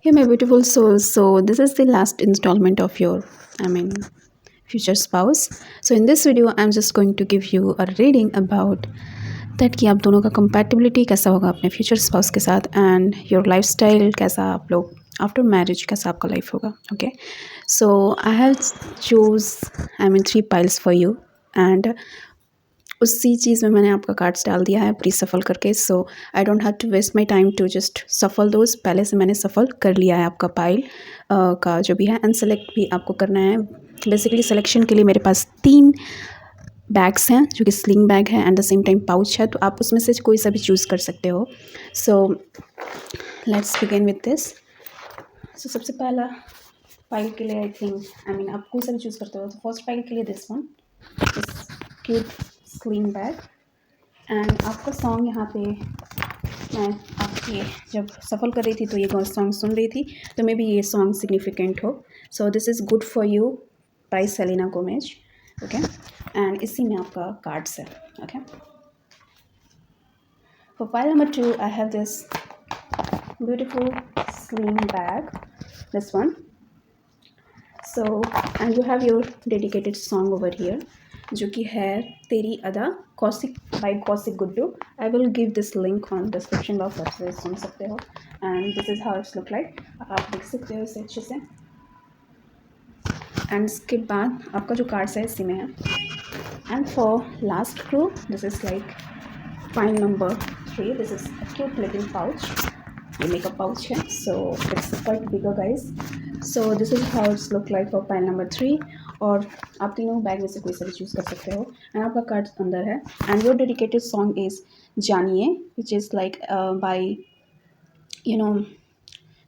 Hey, my beautiful soul. So, this is the last installment of your, I mean, future spouse. So, in this video, I'm just going to give you a reading about that कि आप दोनों का compatibility कैसा होगा अपने future spouse के साथ and your lifestyle कैसा आप लोग after marriage कैसा आपका life होगा. Okay. So, I have choose, three piles for you and उसी चीज़ में मैंने आपका कार्ड्स डाल दिया है प्री सफल करके. So I don't have to waste my time to just shuffle दोस्त. पहले से मैंने सफल कर लिया है आपका पाइल का जो भी है एंड सेलेक्ट भी आपको करना है. बेसिकली सिलेक्शन के लिए मेरे पास 3 बैग्स हैं जो कि स्लिंग बैग है and the same time pouch है, तो आप उसमें से कोई सा भी चूज़ कर सकते हो. So let's begin with this. So सबसे पहला पाइल के लिए आप कोई सा भी चूज़ करते हो. तो फर्स्ट पाइल के लिए this one this cute sling bag and आपका सॉन्ग यहाँ पे मैं आपकी जब सफल कर रही थी तो ये सॉन्ग सुन रही थी, तो मे बी ये सॉन्ग सिग्निफिकेंट हो. So this is good for you by Selena Gomez. Okay and इसी में आपका कार्ड्स है. Okay for pile number 2 I have this beautiful sling bag this one. So and you have your dedicated song over here जो कि है तेरी अदा Kaushik by Kaushik Guddu. I will give this link on description box, आप से सुन सकते हो and this is how it's look like. आप देख सकते हो इसे अच्छे से. एंड इसके बाद आपका जो कार्ड्स है इसी में है. And for last crew this is like pile number 3. This is cute little pouch. ये मेकअप पाउच है. So it's quite bigger guys. So this is how it's look like for pile number 3. और आप तीनों bag में से कोई सा भी चूज़ कर सकते हो एंड आपका कार्ड अंदर है. And your dedicated song is Jaaniye which is like by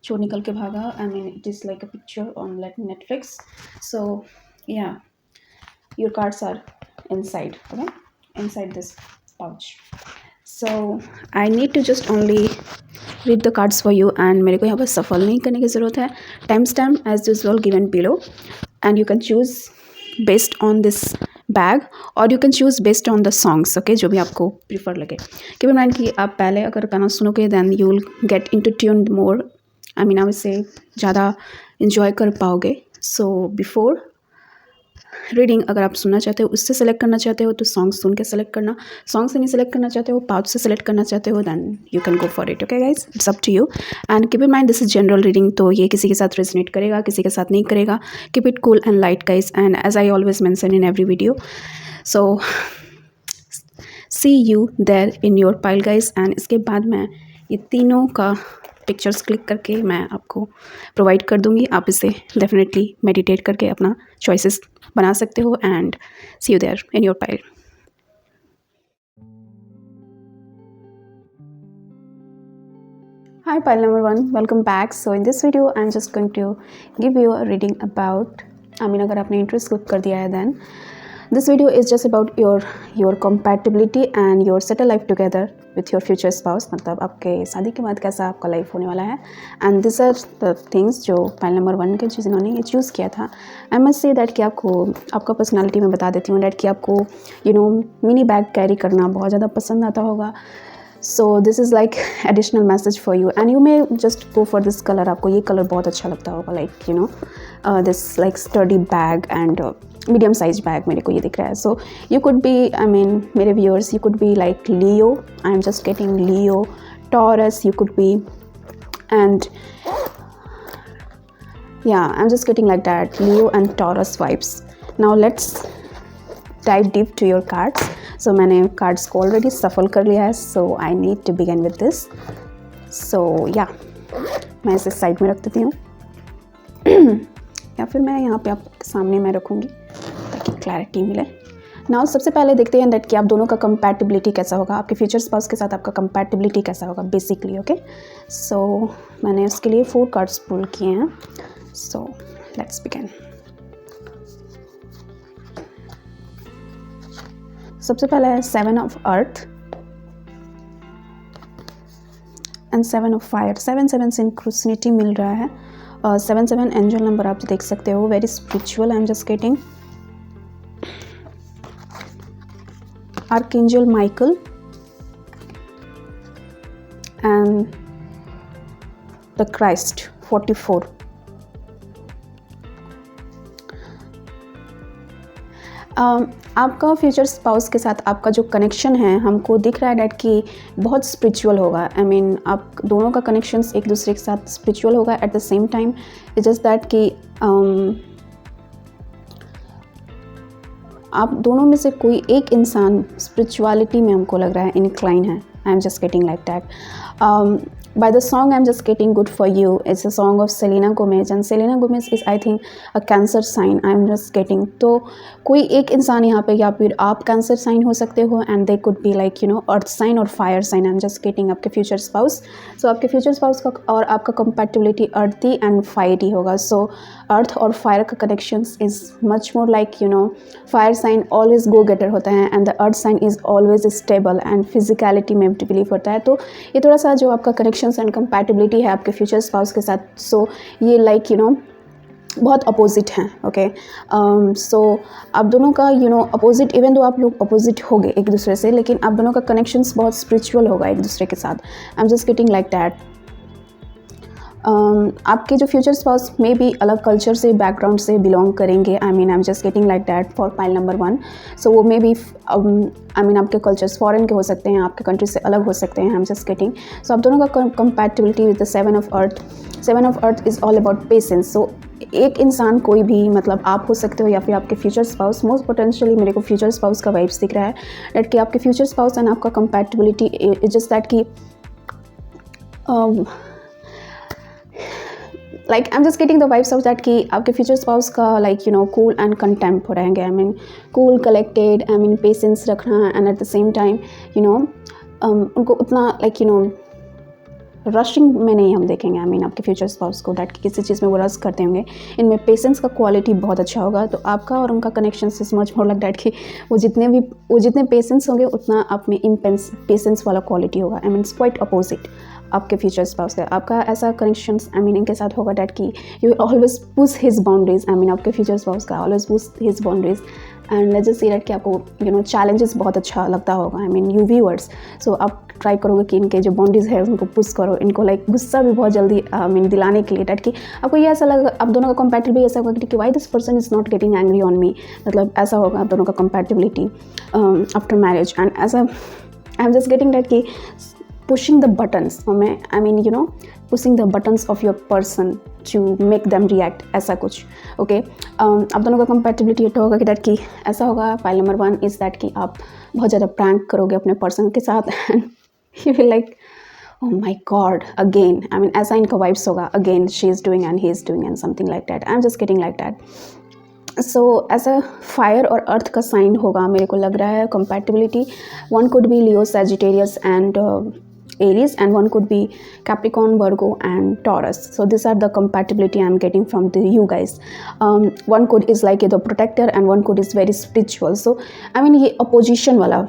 Chor Nikal Ke Bhaga. It is like a picture on Netflix. So या your cards are inside, okay, inside this pouch. So I need to just only read the cards for you and मेरे को यहाँ पर सफल नहीं करने की ज़रूरत है. Timestamp as usual given below and you can choose based on this bag or you can choose based on the songs. Okay, जो भी आपको प्रीफर लगे. Keep in mind कि आप पहले अगर गाना सुनोगे then you will get into tune more. आप इसे ज़्यादा enjoy कर पाओगे. So before रीडिंग अगर आप सुनना चाहते हो उससे सेलेक्ट करना चाहते हो तो सॉन्ग सुन के सेलेक्ट करना. सॉन्ग से नहीं सेलेक्ट करना चाहते हो पाउच से सेलेक्ट करना चाहते हो then you can go for it. Okay guys, it's up to you and keep in mind this is general reading, तो ये किसी के साथ रेजोनेट करेगा किसी के साथ नहीं करेगा. Keep it cool and light guys and as I always mention in every video. So see you there in your pile guys. And इसके बाद मैं ये तीनों का पिक्चर्स क्लिक करके मैं आपको प्रोवाइड कर दूँगी. आप इसे डेफिनेटली मेडिटेट करके अपना चॉइसेस बना सकते हो and see you there in your pile. Hi pile number 1, welcome back. So in this video I'm just going to give you a reading about अगर आपने इंटरेस्ट क्लिक कर दिया है then this video is just about your compatibility and your settle life together with your future spouse. मतलब आपके शादी के बाद कैसा आपका लाइफ होने वाला है. And this are the things जो पाइल नंबर 1 के जिन्होंने ये चूज़ किया था. आई मस्ट से दैट कि आपको आपका पर्सनालिटी में बता देती हूँ डैट कि आपको मिनी बैग कैरी करना बहुत ज़्यादा पसंद आता होगा. सो this is like additional message for you and you may just go for this colour. आपको ये कलर बहुत अच्छा लगता होगा like this like study bag and medium size bag मेरे को ये दिख रहा है. सो यू कुड बी मेरे viewers you could be like Leo. I am just getting Leo, taurus you could B and I am just getting like that Leo and Taurus vibes. Now let's dive deep to your cards. So मैंने cards को already shuffle कर लिया है. So I need to begin with this. So मैं इसे side में रख देती हूँ या फिर मैं यहाँ पे आपके सामने मैं रखूँगी ताकि क्लैरिटी मिले. नाउ सबसे पहले देखते हैं दैट कि आप दोनों का कंपैटिबिलिटी कैसा होगा, आपके फ्यूचर स्पाउस के साथ आपका कंपैटिबिलिटी कैसा होगा बेसिकली. ओके सो मैंने उसके लिए 4 कार्ड्स पुल किए हैं. सो लेट्स बिगिन. सबसे पहला है 7 of earth and 7 of fire. 7 सिंक्रोसिटी मिल रहा है. 7 एंजल नंबर आप देख सकते हो, very spiritual. I am just getting archangel Michael and the Christ 44। आपका फ्यूचर स्पाउस के साथ आपका जो कनेक्शन है हमको दिख रहा है डैट कि बहुत स्पिरिचुअल होगा। आई मीन आप दोनों का कनेक्शंस एक दूसरे के साथ स्पिरिचुअल होगा। Eight the same time it's just that कि आप दोनों में से कोई एक इंसान स्पिरिचुअलिटी में हमको लग रहा है इनक्लाइन है। I am just getting like that. By the song I'm just getting good for you, it's a song of Selena Gomez and Selena Gomez is I think a cancer sign I'm just getting। तो कोई एक इंसान यहाँ पे या फिर आप cancer sign हो सकते हो and they could be like you know earth sign और fire sign. I am just getting आपके फ्यूचर स्पाउस। सो आपके फ्यूचर स्पाउस का और आपका कंपैटिबिलिटी अर्थी एंड फायरी होगा। सो अर्थ और फायर का connections is much more like you know fire sign always go getter होता है and the earth sign is always stable and physicality में बिलीव होता है। तो ये थोड़ा सा जो आपका कनेक्शन एंड कंपैटिबिलिटी है आपके फ्यूचर स्पाउस के साथ, सो ये लाइक यू नो बहुत अपोजिट हैं। ओके, सो आप दोनों का you know opposite, even though आप लोग अपोजिट हो गए एक दूसरे से, लेकिन आप दोनों का कनेक्शंस बहुत स्पिरिचुअल होगा एक दूसरे के साथ। I am just getting like that. आपके जो फ्यूचर स्पाउस में भी अलग कल्चर से बैकग्राउंड से बिलोंग करेंगे। आई mean I am just getting like that for pile number 1। सो वो मे बी आई मीन आपके कल्चर्स फॉरेन के हो सकते हैं, आपके कंट्री से अलग हो सकते हैं। I am just getting. So आप दोनों का compatibility with the 7 of earth. 7 of earth is all about patience. So एक इंसान कोई भी, मतलब आप हो सकते हो या फिर आपके फ्यूचर स्पाउस, मोस्ट पोटेंशियली मेरे को फ्यूचर स्पाउस का वाइब्स दिख रहा है दैट कि आपके फ्यूचर स्पाउस एंड आपका कंपैटिबिलिटी इज जस्ट दैट कि like I am just getting the vibes of that कि आपके फ्यूचर स्पाउस का like you know cool and कंटेम्प हो रहेंगे। I mean cool, collected, I mean patience रखना and at the same time you know उनको उतना लाइक यू नो रशिंग में नहीं हम देखेंगे। आई मीन आपके फ्यूचर स्पाउस को दैट कि किसी चीज़ में वो रश करते होंगे। इनमें पेशेंस का क्वालिटी बहुत अच्छा होगा। तो आपका और उनका connection is much more like that कि वो जितने पेशेंस होंगे उतना आप में इम्पेंस पेशेंस वाला क्वालिटी होगा। I mean it's quite opposite आपके फ्यूचर स्पाउस का। आपका ऐसा कनेक्शन आई मीन इनके साथ होगा डैट कि you always push his boundaries. I mean आपके फ्यूचर स्पाउस का always push his boundaries and let's just see that कि आपको यू नो चैलेंजेस बहुत अच्छा लगता होगा। आई मीन यू व्यूअर्स, सो आप ट्राई करोगे कि इनके जो बाउंड्रीज है उनको पुश करो, इनको लाइक गुस्सा भी बहुत जल्दी आई मीन दिलाने के लिए डैट कि आपको ये ऐसा लगा, आप दोनों का कंपैटिबिलिटी ऐसा होगा कि why this person is not getting angry on me. मतलब ऐसा होगा आप दोनों का कंपैटिबिलिटी आफ्टर मैरिज एंड ऐसा I am just getting that कि pushing the buttons I mean you know pushing the buttons of your person to make them react, ऐसा कुछ। ओके, आप दोनों का कंपैटिबिलिटी ये होगा कि डैट कि ऐसा होगा। फाइल नंबर 1 इज़ दैट कि आप बहुत ज़्यादा प्रैंक करोगे अपने पर्सन के साथ and you will like oh my god again। I mean ऐसा इनका वाइब्स होगा, again she is doing and he is doing and something like that। I'm just getting like that। सो ऐसा फायर और अर्थ का साइन होगा मेरे को लग रहा है compatibility. One could B Leo, Sagittarius and Aries and one could be Capricorn, Virgo and Taurus। So these are the compatibility I'm getting from you guys। one could is like the protector and one could is very spiritual। So I mean ये opposition वाला,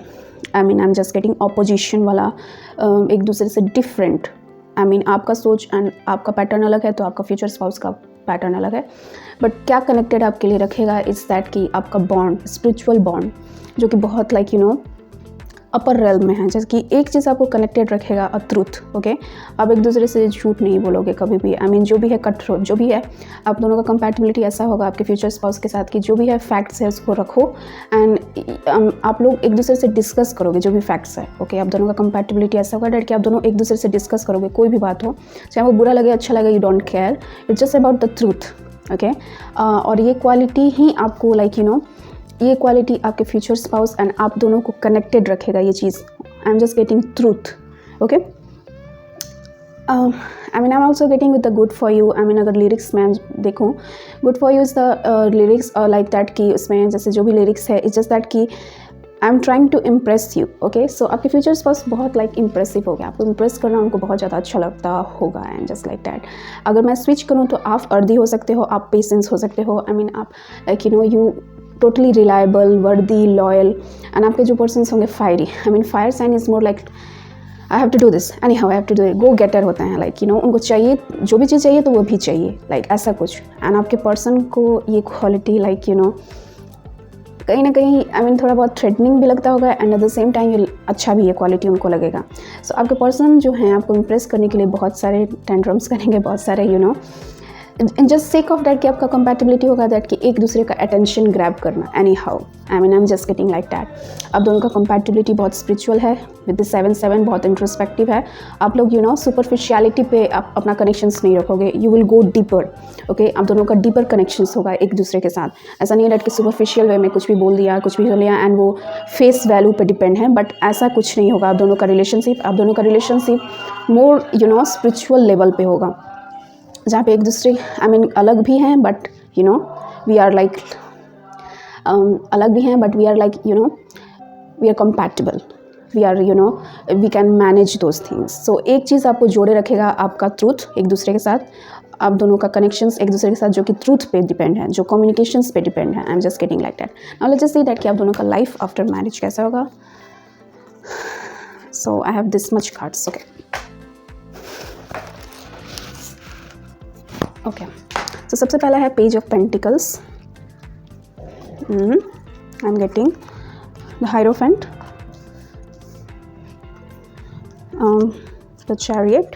I mean I'm just getting opposition वाला एक दूसरे से different। I mean आपका सोच and आपका pattern अलग है तो आपका फ्यूचर स्पाउस का पैटर्न अलग है, बट क्या कनेक्टेड आपके लिए रखेगा इट्स दैट कि आपका बॉन्ड, स्पिरिचुअल बॉन्ड जो कि बहुत like you no upper rail में है। जैसे कि एक चीज़ आपको कनेक्टेड रखेगा, अ ट्रूथ। ओके, आप एक दूसरे से झूठ नहीं बोलोगे कभी भी। आई मीन जो भी है कट थ्रोट जो भी है, आप दोनों का कंपैटिबिलिटी ऐसा होगा आपके फ्यूचर स्पाउस के साथ कि जो भी है फैक्ट्स है उसको रखो एंड आप लोग एक दूसरे से डिस्कस करोगे जो भी फैक्ट्स है। ओके, आप दोनों का कंपैटिबिलिटी ऐसा होगा डैट कि आप दोनों एक दूसरे से डिस्कस करोगे कोई भी बात हो, चाहे वो बुरा लगे अच्छा लगे, you don't care, it's just about the truth. Okay, और ये क्वालिटी ही आपको लाइक यू नो ये क्वालिटी आपके फ्यूचर स्पाउस एंड आप दोनों को कनेक्टेड रखेगा ये चीज़। I am just getting truth. Okay, I mean I am also getting with the good for you. I mean अगर लिरिक्स में देखूँ, good for you is the lyrics like that कि उसमें जैसे जो भी लिरिक्स है इट्स जस्ट दैट कि I am trying to impress you. Okay, so आपके फ्यूचर स्पाउस बहुत लाइक इम्प्रेसिव हो गया, आपको इम्प्रेस करना उनको बहुत ज़्यादा अच्छा लगता होगा एंड जस्ट लाइक दैट। अगर मैं स्विच करूँ तो आप अर्दी हो सकते हो, आप पेशेंस हो सकते हो। आई मीन आप like you know you totally reliable, worthy, loyal and आपके जो पर्सन्स होंगे fiery. I mean fire sign is more like I have to do this anyhow, I have to do it, go getter होते हैं like you know उनको चाहिए जो भी चीज़ चाहिए तो वो भी चाहिए लाइक ऐसा कुछ। एंड आपके पर्सन को ये क्वालिटी लाइक यू नो कहीं ना कहीं थोड़ा बहुत थ्रेटनिंग भी लगता होगा and at the same time ये अच्छा भी है, क्वालिटी उनको लगेगा। सो आपके पर्सन जो हैं आपको इम्प्रेस करने के लिए बहुत सारे टेंट्रम्स करेंगे, बहुत सारे in just sake of that कि आपका कंपैटिबिलिटी होगा, दैट कि एक दूसरे का अटेंशन ग्रैब करना any how, I am just getting like that. आप दोनों का कंपैटिबिलिटी बहुत स्पिरिचुअल है, विद द 7-7 बहुत इंट्रोस्पेक्टिव है। आप लोग सुपरफिशियलिटी पे आप अपना कनेक्शंस नहीं रखोगे, you will go deeper. Okay, आप दोनों का डीपर कनेक्शंस होगा एक दूसरे के साथ। ऐसा नहीं है डैट कि सुपरफिशियल वे में कुछ भी बोल दिया, कुछ भी हो लिया एंड वो फेस वैल्यू पे डिपेंड है, बट ऐसा कुछ नहीं होगा। आप दोनों का रिलेशनशिप मोर स्पिरिचुअल लेवल पे होगा, जहाँ पे एक दूसरे अलग भी हैं बट वी आर लाइक अलग भी हैं but we are like we are compatible, we are we can manage those things. So एक चीज़ आपको जोड़े रखेगा, आपका ट्रूथ एक दूसरे के साथ, आप दोनों का कनेक्शंस एक दूसरे के साथ जो कि ट्रूथ पे डिपेंड है, जो कम्युनिकेशंस पे डिपेंड है। I am just getting like that. Now let's just see that कि आप दोनों का लाइफ आफ्टर मैरिज कैसा होगा। So I have this much cards. Okay, तो सबसे पहला है page of pentacles. I am getting the hierophant, the chariot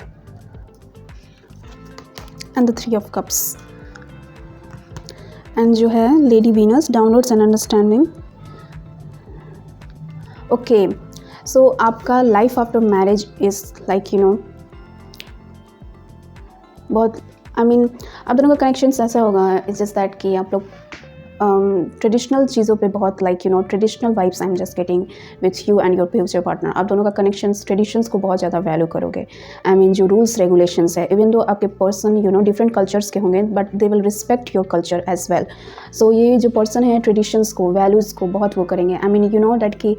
and the 3 of cups, and जो है lady Venus, downwards and understanding. Okay, so आपका life after marriage is like बहुत आप दोनों का कनेक्शंस ऐसा होगा, इट्स जस्ट दैट कि आप लोग ट्रेडिशनल चीज़ों पे बहुत traditional vibes I am just getting with you and your future partner. आप दोनों का कनेक्शंस ट्रेडिशंस को बहुत ज़्यादा वैल्यू करोगे। जो रूल्स रेगुलेशंस है, इवन दो आपके पर्सन डिफरेंट कल्चर्स के होंगे but they will respect your culture as well. So ये जो पर्सन है ट्रेडिशंस को, वैल्यूज़ को बहुत वो करेंगे। दैट कि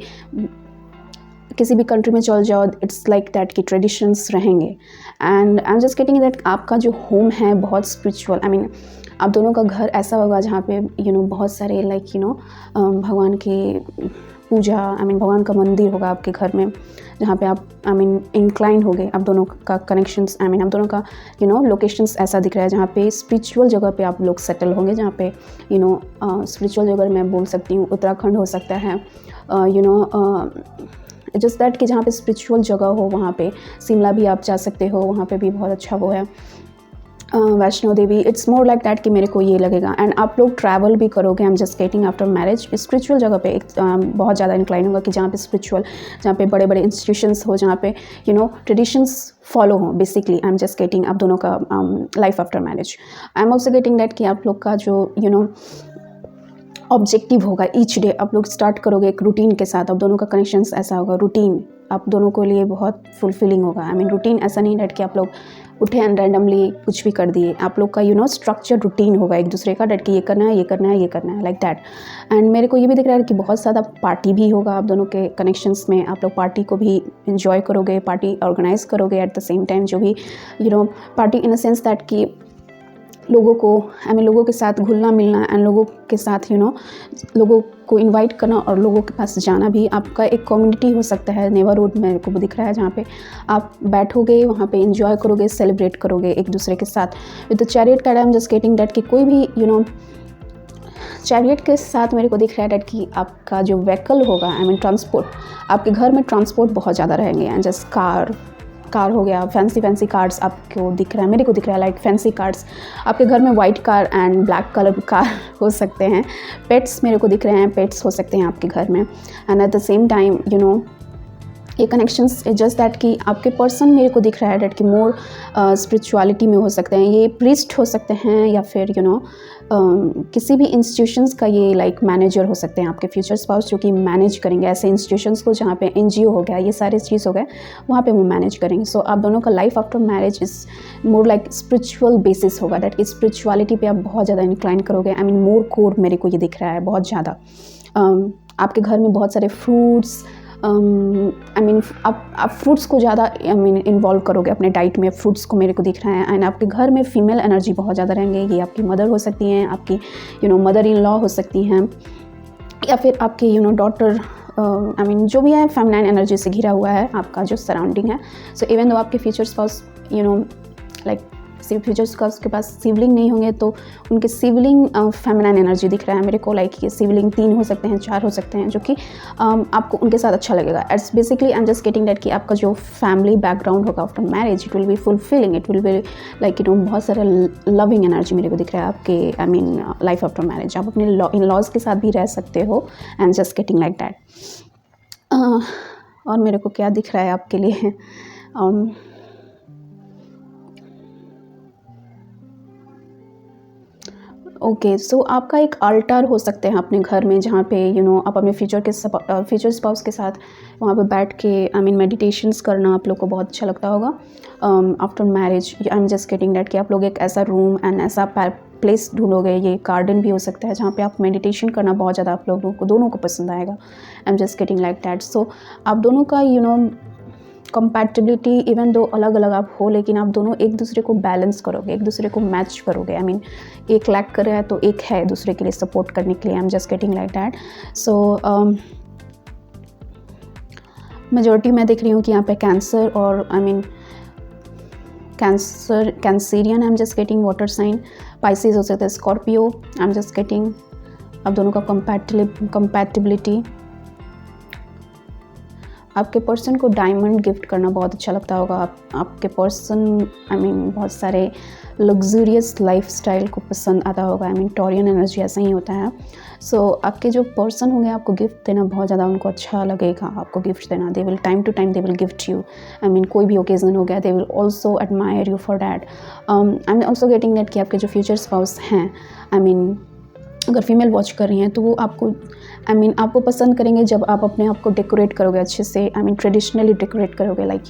किसी भी कंट्री में चल जाओ, इट्स लाइक दैट कि ट्रेडिशंस रहेंगे। And I am just getting that आपका जो होम है बहुत स्पिरिचुअल, आप दोनों का घर ऐसा होगा जहाँ पे बहुत सारे भगवान की पूजा, भगवान का मंदिर होगा आपके घर में, जहाँ पे आप इंक्लाइन हो गए। आप दोनों का कनेक्शंस आप दोनों का लोकेशंस ऐसा दिख रहा है जहाँ पे स्पिरिचुअल जगह पे आप लोग सेटल होंगे, जहाँ पे स्पिरिचुअल जगह मैं बोल सकती हूँ उत्तराखंड हो सकता है, जस्ट दैट कि जहाँ पे स्पिरिचुअल जगह हो, वहाँ पे शिमला भी आप जा सकते हो, वहाँ पे भी बहुत अच्छा वो है, Vaishno Devi. It's more like that कि मेरे को ये लगेगा। एंड आप लोग ट्रैवल भी करोगे, I am just getting after marriage spiritual जगह पे बहुत ज़्यादा इंक्लाइन होगा कि जहाँ पे स्पिरिचुअल, जहाँ पे बड़े बड़े इंस्टीट्यूशंस हो, जहाँ पे ट्रेडिशंस फॉलो हो। Basically I am just getting आप दोनों का life after marriage. I am also getting that कि आप लोग का जो ऑब्जेक्टिव होगा ईच डे, आप लोग स्टार्ट करोगे एक रूटीन के साथ। आप दोनों का कनेक्शंस ऐसा होगा, रूटीन आप दोनों के लिए बहुत फुलफिलिंग होगा। रूटीन ऐसा नहीं डैट कि आप लोग उठे एंड रैंडमली कुछ भी कर दिए। आप लोग का स्ट्रक्चर रूटीन होगा एक दूसरे का, डैट कि ये करना है, ये करना है, ये करना है, लाइक दैट। एंड मेरे को ये भी दिख रहा है कि बहुत ज़्यादा पार्टी भी होगा आप दोनों के कनेक्शंस में। आप लोग पार्टी को भी इंजॉय करोगे, पार्टी ऑर्गेनाइज करोगे एट द सेम टाइम, जो भी party in a sense that कि लोगों को लोगों के साथ घुलना मिलना एंड लोगों के साथ लोगों को इनवाइट करना और लोगों के पास जाना भी। आपका एक कम्युनिटी हो सकता है, नेबरहुड मेरे को दिख रहा है, जहाँ पे आप बैठोगे, वहाँ पे एंजॉय करोगे, सेलिब्रेट करोगे एक दूसरे के साथ। With the chariot card I am just getting that कि कोई भी चैरियट के साथ मेरे को दिख रहा है डैट कि आपका जो व्हीकल होगा, ट्रांसपोर्ट, आपके घर में ट्रांसपोर्ट बहुत ज़्यादा रहेंगे। एंड जस्ट कार हो गया, फैंसी कार्ड्स आपको दिख रहा है, मेरे को दिख रहा है लाइक फैंसी कार्ड्स। आपके घर में white car and black colour car हो सकते हैं। पेट्स मेरे को दिख रहे हैं, पेट्स हो सकते हैं आपके घर में। And at the same time ये कनेक्शंस जस्ट दैट कि आपके पर्सन मेरे को दिख रहा है डैट कि मोर स्पिरिचुअलिटी में हो सकते हैं। ये प्रीस्ट हो सकते हैं या फिर किसी भी इंस्टीट्यूशंस का ये लाइक मैनेजर हो सकते हैं आपके फ्यूचर स्पाउस, जो कि मैनेज करेंगे ऐसे इंस्टीट्यूशंस को जहाँ पे NGO हो गया, ये सारे चीज़ हो गए, वहाँ पे वो मैनेज करेंगे। सो आप दोनों का life after marriage is more like spiritual basis होगा, डैट कि स्पिरिचुअलिटी पे आप बहुत ज़्यादा इंक्लाइन करोगे। मोर कोर मेरे को ये दिख रहा है बहुत ज़्यादा। आपके घर में बहुत सारे फ्रूट्स, आप फ्रूट्स को ज़्यादा इन्वॉल्व करोगे अपने डाइट में, फ्रूट्स को मेरे को दिख रहा है। एंड आपके घर में फीमेल एनर्जी बहुत ज़्यादा रहेंगे। ये आपकी मदर हो सकती हैं, आपकी मदर इन लॉ हो सकती हैं, या फिर आपकी डॉटर, जो भी है फेमिनाइन एनर्जी से घिरा हुआ है आपका जो सराउंडिंग है। सो इवन दो आपके future spouse like future spouse के पास सिबलिंग नहीं होंगे तो उनके सिबलिंग फेमिनाइन एनर्जी दिख रहा है मेरे को, लाइक ये सिबलिंग 3 हो सकते हैं, 4 हो सकते हैं, जो कि आपको उनके साथ अच्छा लगेगा। It's basically I am just getting that कि आपका जो फैमिली बैकग्राउंड होगा after marriage, it will be fulfilling, it will be like बहुत सारा लविंग एनर्जी मेरे को दिख रहा है आपके आई मीन लाइफ आफ्टर मैरिज। आप अपने इन लॉज के साथ भी रह सकते हो, I am just getting like that. और मेरे को क्या दिख रहा है आपके लिए, ओके सो आपका एक अल्टर हो सकते हैं अपने घर में, जहाँ पे आप अपने फ्यूचर स्पाउस के साथ वहाँ पे बैठ के आई मीन मेडिटेशंस करना आप लोग को बहुत अच्छा लगता होगा after marriage. I am just getting that कि आप लोग एक ऐसा रूम एंड ऐसा प्लेस ढूंढोगे, ये गार्डन भी हो सकता है जहाँ पे आप मेडिटेशन करना बहुत ज़्यादा आप लोगों को दोनों को पसंद आएगा। I am just getting like that. So आप दोनों का कंपैटिबिलिटी इवन दो अलग अलग आप हो, लेकिन आप दोनों एक दूसरे को बैलेंस करोगे, एक दूसरे को मैच करोगे। आई मीन एक लैक कर रहा है तो एक है दूसरे के लिए सपोर्ट करने के लिए। I am just getting like that. So majority मैं देख रही हूँ कि यहाँ पे कैंसर और I mean Cancerian, I am just getting water sign, Pisces हो सकता है, Scorpio. I am just getting आप दोनों का कंपैटिबिलिटी। आपके पर्सन को डायमंड गिफ्ट करना बहुत अच्छा लगता होगा। आपके पर्सन आई मीन बहुत सारे लग्जूरियस लाइफस्टाइल को पसंद आता होगा। आई मीन टॉरियन एनर्जी ऐसा ही होता है। सो आपके जो पर्सन होंगे आपको गिफ्ट देना बहुत ज़्यादा उनको अच्छा लगेगा, आपको गिफ्ट देना। They will time to time they will gift you. I mean कोई भी ओकेजन हो गया, they will also admire you for that. I am also getting that कि आपके जो फ्यूचर स्पाउस हैं, आई मीन अगर फीमेल वॉच कर रही हैं तो वो आपको आई मीन आपको पसंद करेंगे जब आप अपने आप को डेकोरेट करोगे अच्छे से। आई मीन ट्रेडिशनली डेकोरेट करोगे, like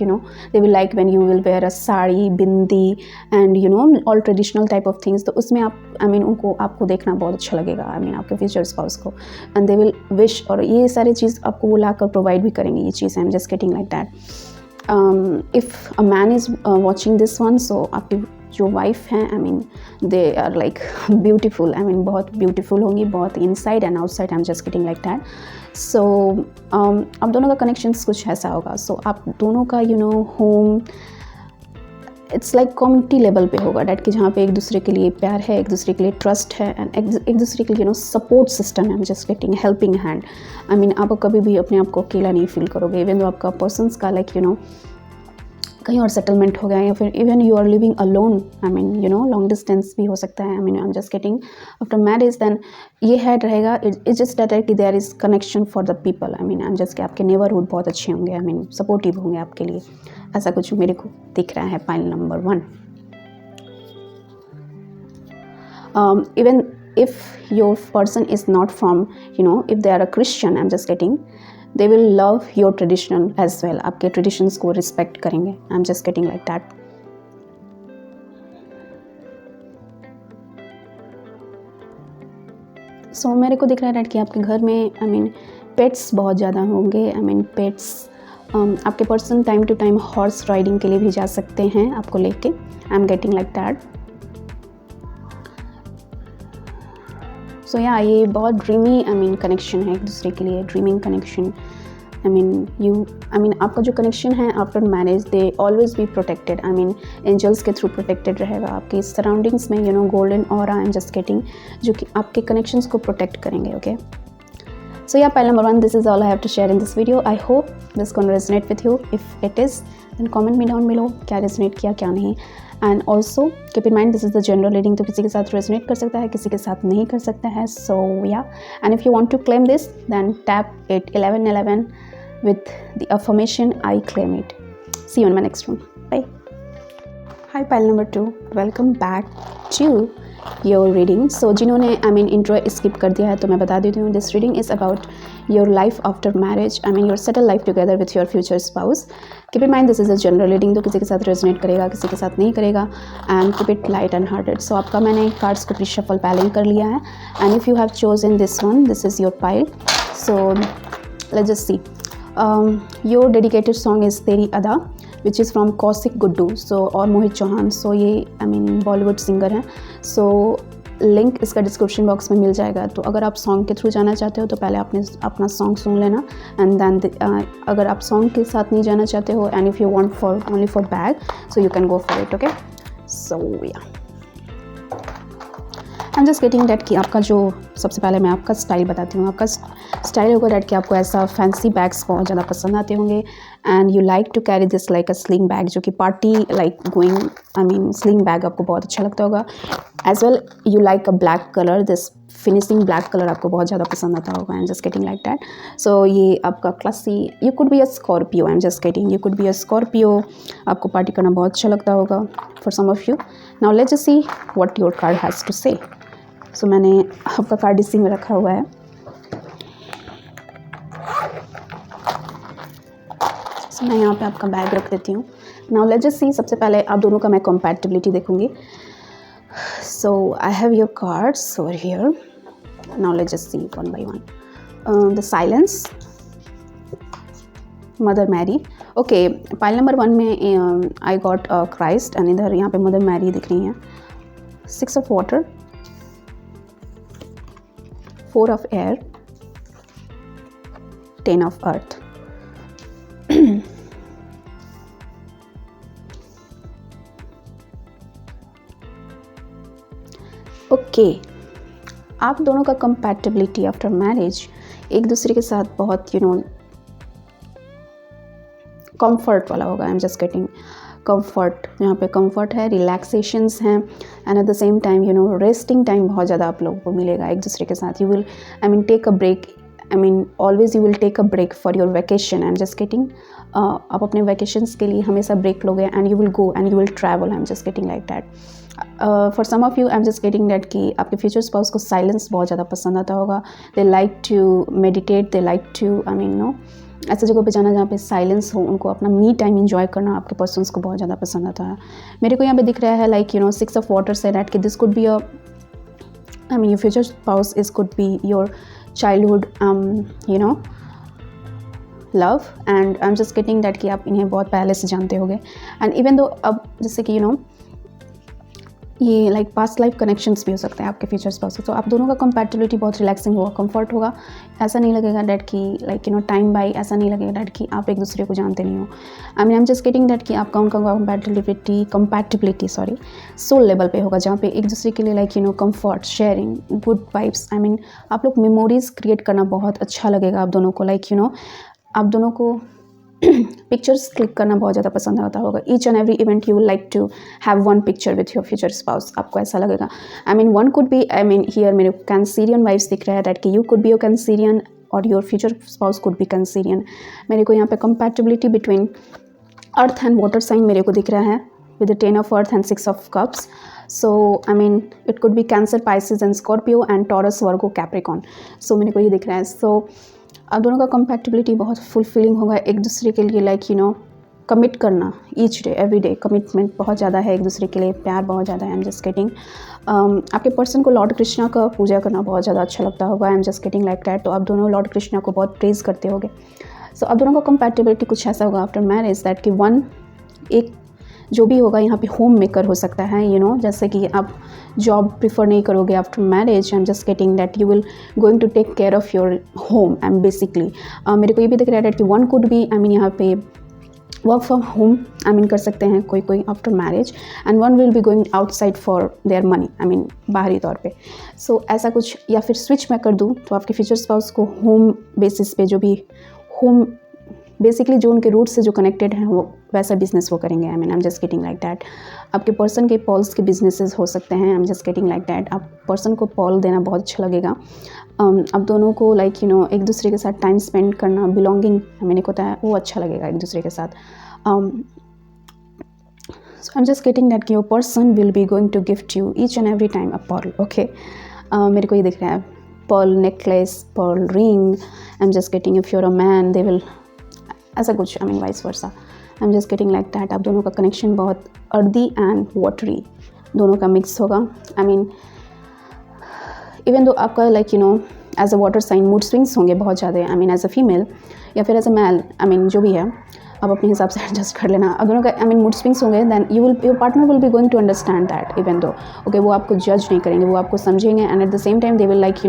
they will like when you will where a sari, bindi and all traditional type of things. तो उसमें आप आई मीन उनको आपको देखना बहुत अच्छा लगेगा, आई मीन आपके फ्यूचर स्पाउस को, एंड दे विल विश, और ये सारी चीज़ आपको वो ला कर प्रोवाइड भी करेंगे ये चीज़। I am just getting like that. If a man is watching this one, so आपकी जो वाइफ हैं I mean they are like beautiful, I mean बहुत ब्यूटीफुल होंगी, बहुत inside and outside. I am just getting like that. So आप दोनों का connections कुछ ऐसा होगा। सो आप दोनों का home it's like community level पे होगा डैट कि जहाँ पे एक दूसरे के लिए प्यार है, एक दूसरे के लिए ट्रस्ट है, एंड एक दूसरे के लिए सपोर्ट सिस्टम है। I am just getting helping hand. I mean आप कभी भी अपने आप को अकेला नहीं फील करोगे, इवन तो आपका पर्सनस का लाइक कहीं और सेटलमेंट हो गया, या फिर even you are living alone, I mean long distance भी हो सकता है। I mean I am just getting after marriage then ये हैड रहेगा। इट्स जस्ट दैट है कि there is connection for the people. I mean I M just कि आपके नेबरहुड बहुत अच्छे होंगे, आई मीन सपोर्टिव होंगे आपके लिए, ऐसा कुछ मेरे को दिख रहा है। Pile number 1, even if your person is not from if they are a Christian, I'm just getting they will love your tradition as well, आपके traditions को respect करेंगे। I'm just getting like that। So मेरे को दिख रहा है कि आपके घर में I mean पेट्स बहुत ज़्यादा होंगे। I mean पेट्स आपके person time to time horse riding के लिए भी जा सकते हैं आपको लेके। I am getting like that. So या ये बहुत ड्रीमी आई मीन कनेक्शन है एक दूसरे के लिए, ड्रीमिंग कनेक्शन। आई मीन आपका जो कनेक्शन है after marriage they always be protected. I mean angels के थ्रू प्रोटेक्टेड रहेगा। आपकी सराउंडिंग्स में golden aura I am just getting जो कि आपके कनेक्शंस को प्रोटेक्ट करेंगे। Okay so yeah, pile number 1, this is all I have to share in this video. I hope this gonna resonate with you. If it is, then comment me down below क्या resonate किया क्या नहीं। and also keep in mind this is the general reading, तो किसी के साथ resonate कर सकता है, किसी के साथ नहीं कर सकता है। so yeah, and if you want to claim this then tap it 1111 with the affirmation I claim it. See you in my next one. Bye. Hi pile number 2, welcome back to your reading. So जिन्होंने I mean intro skip कर दिया है तो मैं बता देती हूँ, this reading is about your life after marriage. I mean your settle life together with your future spouse. Keep in mind this is a general reading, तो किसी के साथ रेजोनेट करेगा, किसी के साथ नहीं करेगा। And keep it light and hearted. So आपका मैंने कार्ड्स को प्री-शफल पहले ही कर लिया है। And if you have chosen this one, this is your pile. So let's just C. Your dedicated song is तेरी अदा which is from Kaushik Guddu और मोहित चौहान। सो ये आई मीन बॉलीवुड सिंगर हैं। सो लिंक इसका डिस्क्रिप्शन बॉक्स में मिल जाएगा। तो अगर आप सॉन्ग के थ्रू जाना चाहते हो तो पहले आपने अपना सॉन्ग सुन लेना, एंड देन अगर आप सॉन्ग के साथ नहीं जाना चाहते हो and if you want for only for bag, so you can go for it. Okay so या I am just getting that कि आपका जो सबसे पहले मैं आपका स्टाइल बताती हूँ। आपका स्टाइल होगा डैट कि आपको ऐसा फैंसी बैग्स बहुत ज़्यादा पसंद आते होंगे and you like to carry this like a sling bag, जो कि party like going, I mean sling bag आपको बहुत अच्छा लगता होगा। As well you like a black colour, this finishing black colour आपको बहुत ज़्यादा पसंद आता होगा। I am just getting like that. So ये आपका classy, you could be a Scorpio, I am just getting, you could be a Scorpio. आपको party करना बहुत अच्छा लगता होगा for some of you. Now let's just see what your card has to say. So मैंने आपका card इसी में रखा हुआ है। सो मैं यहाँ पे आपका बैग रख देती हूँ। नाउ लेट्स जस्ट सी, सबसे पहले आप दोनों का मैं कंपैटिबिलिटी देखूंगी। So I have your cards over here. Now let's just see one by one. The silence, Mother Mary. Okay, pile number 1 में आई गॉट क्राइस्ट एंड इधर यहाँ पे मदर मैरी दिख रही हैं। 6 of water, 4 of air, 10 of earth. Okay, आप दोनों का कंपैटिबिलिटी आफ्टर मैरिज एक दूसरे के साथ बहुत कंफर्ट वाला होगा। I am just getting comfort, यहाँ पे कंफर्ट है, रिलैक्सेशंस हैं and at the same time resting time बहुत ज़्यादा आप लोगों को मिलेगा एक दूसरे के साथ। You will take a break, always you will take a break for your vacation. I am just getting, आप अपने वैकेशंस के लिए हमेशा ब्रेक लोगे and you will go and you will travel. I am just getting like that. For some of you I am just getting that कि आपके future spouse को silence बहुत ज़्यादा पसंद आता होगा। They like to meditate, they like to ऐसे जगह पे जाना जहाँ पे साइलेंस हो, उनको अपना मी टाइम एंजॉय करना आपके पर्सन्स को बहुत ज़्यादा पसंद आता है। मेरे को यहाँ पे दिख रहा है लाइक 6 ऑफ वाटर से दैट कि this could be your future spouse is could be your childhood love and I am just getting that कि आप इन्हें बहुत पहले से जानते होगे एंड इवन दो अब जैसे कि ये लाइक पास्ट लाइफ कनेक्शंस भी हो सकते हैं आपके फ्यूचर स्पाउस से। तो आप दोनों का कंपैटिबिलिटी बहुत रिलैक्सिंग होगा, कंफर्ट होगा। ऐसा नहीं लगेगा डैट कि लाइक टाइम बाई, ऐसा नहीं लगेगा डैट कि आप एक दूसरे को जानते नहीं हो। I am just getting that कि आपका उनका कंपैटिबिलिटी सोल लेवल पे होगा, जहाँ पे एक दूसरे के लिए like comfort, sharing, good vibes, आप लोग मेमोरीज क्रिएट करना बहुत अच्छा लगेगा आप दोनों को। लाइक आप दोनों को पिक्चर्स क्लिक करना बहुत ज़्यादा पसंद आता होगा। Each and every event you will like to have one picture with your future spouse, आपको ऐसा लगेगा। वन कुड बी हियर मेरे कैंसीरियन वाइब्स दिख रहा है दैट कि you could be your Cancerian और your future spouse could be Cancerian. मेरे को यहाँ पे compatibility between earth and water sign मेरे को दिख रहा है with the 10 of earth and 6 of cups. So it could be Cancer, Pisces and Scorpio and Taurus, Virgo, Capricorn. So मेरे को ये दिख रहा है। So आप दोनों का कंपैटिबिलिटी बहुत फुलफिलिंग होगा एक दूसरे के लिए। लाइक कमिट करना each day every day, commitment बहुत ज़्यादा है एक दूसरे के लिए, प्यार बहुत ज़्यादा है। आई एम जस्ट गेटिंग आपके पर्सन को लॉर्ड कृष्णा का पूजा करना बहुत ज़्यादा अच्छा लगता होगा। I am just getting like that. तो आप दोनों लॉर्ड कृष्णा को बहुत प्रेज करते होगे। सो आप दोनों का कंपैटिबिलिटी कुछ ऐसा होगा आफ्टर मैरिज दैट कि एक जो भी होगा यहाँ पे होम मेकर हो सकता है। जैसे कि आप जॉब प्रीफर नहीं करोगे after marriage. I am just getting that you will going to take care of your home. Basically मेरे को ये भी दिख रहा है कि वन कुड बी यहाँ पे वर्क फ्रॉम होम कर सकते हैं कोई after marriage and one will be going outside for their money बाहरी तौर पे। सो ऐसा कुछ, या फिर स्विच मैं कर दूँ तो आपके फ्यूचर स्पाउस को होम बेसिस पे, जो भी होम बेसिकली जो उनके रूट से जो कनेक्टेड हैं वो वैसा बिजनेस वो करेंगे। I am just getting like that. आपके पर्सन के पॉल्स के बिजनेसेस हो सकते हैं। I am just getting like that. आप पर्सन को पॉल देना बहुत अच्छा लगेगा। आप दोनों को लाइक एक दूसरे के साथ टाइम स्पेंड करना, बिलोंगिंग एक होता है, वो अच्छा लगेगा एक दूसरे के साथ। So I am just getting that your person will be going to gift you each and every time a pearl. Okay, मेरे को ये दिख रहा है pearl necklace, pearl ring. I am just getting if you're a man they will, ऐसा कुछ vice versa. I am just getting like that. आप दोनों का कनेक्शन बहुत अर्दी एंड वाटरी दोनों का मिक्स होगा। इवन दो आपका like as a water sign mood swings होंगे बहुत ज़्यादा। एज अ फीमेल या फिर एज अ मैल, जो भी है आप अपने हिसाब से एडजस्ट कर लेना। अब दोनों का मूड स्विंग्स होंगे, then your partner will be going to understand that. Even though okay, वो आपको जज नहीं करेंगे, वो आपको समझेंगे and at the same time they will like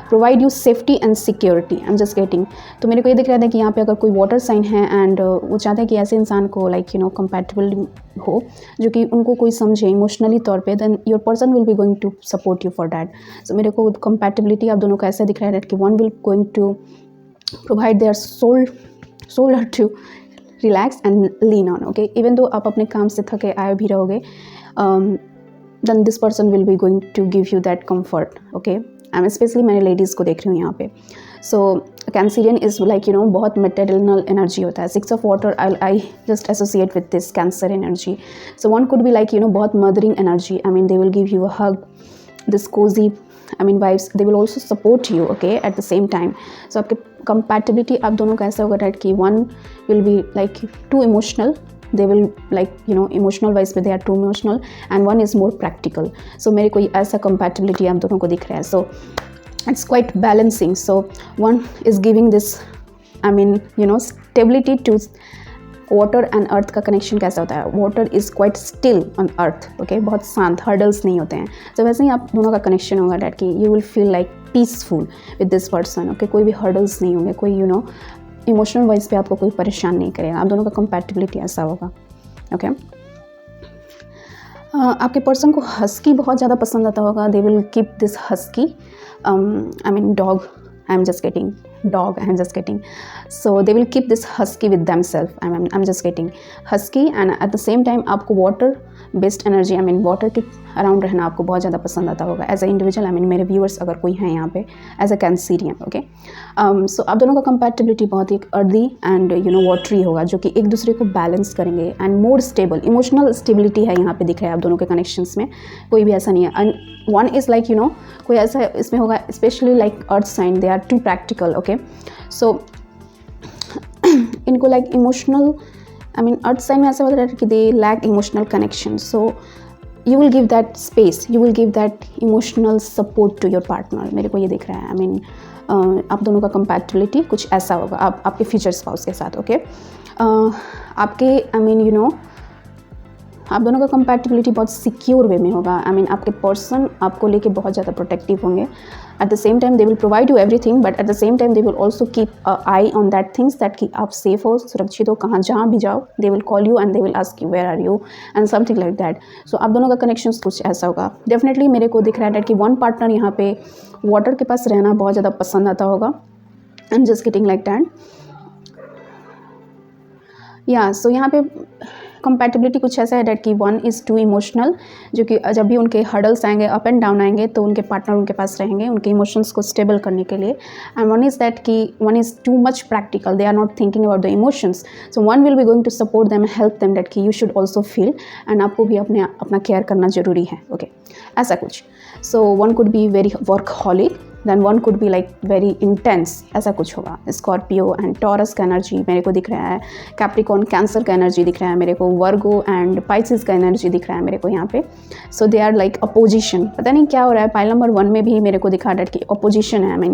provide you safety and security. I am just getting. तो मेरे को ये दिख रहा था कि यहाँ पे अगर कोई वाटर साइन है एंड वो चाहते हैं कि ऐसे इंसान को लाइक कंपैटिबल हो, जो कि उनको कोई समझे इमोशनली तौर पे, then your person will be going to support you for that. So मेरे को कंपैटिबिलिटी आप दोनों का ऐसा दिख रहा है कि one will going to provide their soul to relax and lean on. Okay, even though आप अपने काम से थके आए भी रहोगे, then this person will be going to give you that comfort. Okay, I am specially मैंने लेडीज़ को देख रही हूँ यहाँ पे। सो कैंसरियन इज़ लाइक बहुत मेटेरियल एनर्जी होता है। 6 of water I just associate with this cancer energy. So one could be like बहुत mothering energy. I mean they will give you a hug, this cozy vibes, they will also support you okay at the same time. So आपके compatibility आप दोनों का ऐसा होगा right कि one will be like too emotional, they will like emotional wise पे they are too emotional and one is more practical। so मेरे को ऐसा compatibility आप दोनों को दिख रहा है। so it's quite balancing। so one is giving this stability to water and earth का connection कैसा होता है। water is quite still on earth okay, बहुत शांत, hurdles नहीं होते हैं। so वैसे ही आप दोनों का connection होगा डैट कि you will feel like peaceful with this person okay, कोई भी hurdles नहीं होंगे, कोई इमोशनल वाइज पे आपको कोई परेशान नहीं करेगा। आप दोनों का कंपैटिबिलिटी ऐसा होगा ओके। आपके पर्सन को हस्की बहुत ज़्यादा पसंद आता होगा। They will keep this husky dog, I am just getting so they will keep this husky with them self. I am just getting husky and at the same time आपको water based energy water के around रहना आपको बहुत ज़्यादा पसंद आता होगा as a individual. मेरे व्यूअर्स अगर कोई हैं यहाँ पे एज अ कैंसरियन ओके। सो आप दोनों का कंपैटिबिलिटी बहुत ही अर्दी एंड वाटरी होगा, जो कि एक दूसरे को बैलेंस करेंगे and more stable. Emotional stability है यहाँ पे दिख रहा है आप दोनों के कनेक्शंस में, कोई भी ऐसा नहीं है। एंड वन इज़ लाइक कोई ऐसा इसमें होगा specially like earth sign, they are too practical okay. So इनको लाइक इमोशनल अर्थ साइन में ऐसा होता है कि they lack emotional connection. So you will give that space, you will give that emotional support to your partner. मेरे को ये दिख रहा है। आप दोनों का कंपैटिबिलिटी कुछ ऐसा होगा आपके फ्यूचर स्पाउस के साथ ओके। आपके आप दोनों का कंपैटिबिलिटी बहुत सिक्योर वे में होगा। आपके पर्सन आपको लेके बहुत ज़्यादा प्रोटेक्टिव होंगे। Eight the same time they will provide you everything, but at the same time they will also keep I on that things that कि आप सेफ हो, सुरक्षित हो, कहाँ जहाँ भी जाओ। They will call you and they will ask you where are you and something like that. So आप दोनों का कनेक्शन कुछ ऐसा होगा। डेफिनेटली मेरे को दिख रहा है कि वन पार्टनर यहाँ पे वाटर के पास रहना बहुत ज़्यादा पसंद आता होगा। I am just getting like that या। सो यहाँ पे कंपैटिबिलिटी कुछ ऐसा है डैट कि वन इज़ टू इमोशनल, जो कि जब भी उनके हर्डल्स आएंगे, अप एंड डाउन आएंगे, तो उनके पार्टनर उनके पास रहेंगे उनके इमोशंस को स्टेबल करने के लिए। एंड वन इज़ दैट कि one is too much practical, they are not thinking about the emotions. So one will be going to support them, help them that कि you should also feel and आपको भी अपना care करना ज़रूरी है okay ऐसा कुछ। So one could be very workaholic, then one could be like very intense, ऐसा कुछ होगा। स्कॉर्पियो एंड टॉरस का एनर्जी मेरे को दिख रहा है, कैप्रिकॉर्न कैंसर का एनर्जी दिख रहा है मेरे को, वर्गो एंड पाइसिस का एनर्जी दिख रहा है मेरे को यहाँ पे। सो दे आर लाइक अपोजिशन, पता नहीं क्या हो रहा है। पाइल नंबर 1 में भी मेरे को दिखा रहा है कि अपोजिशन है।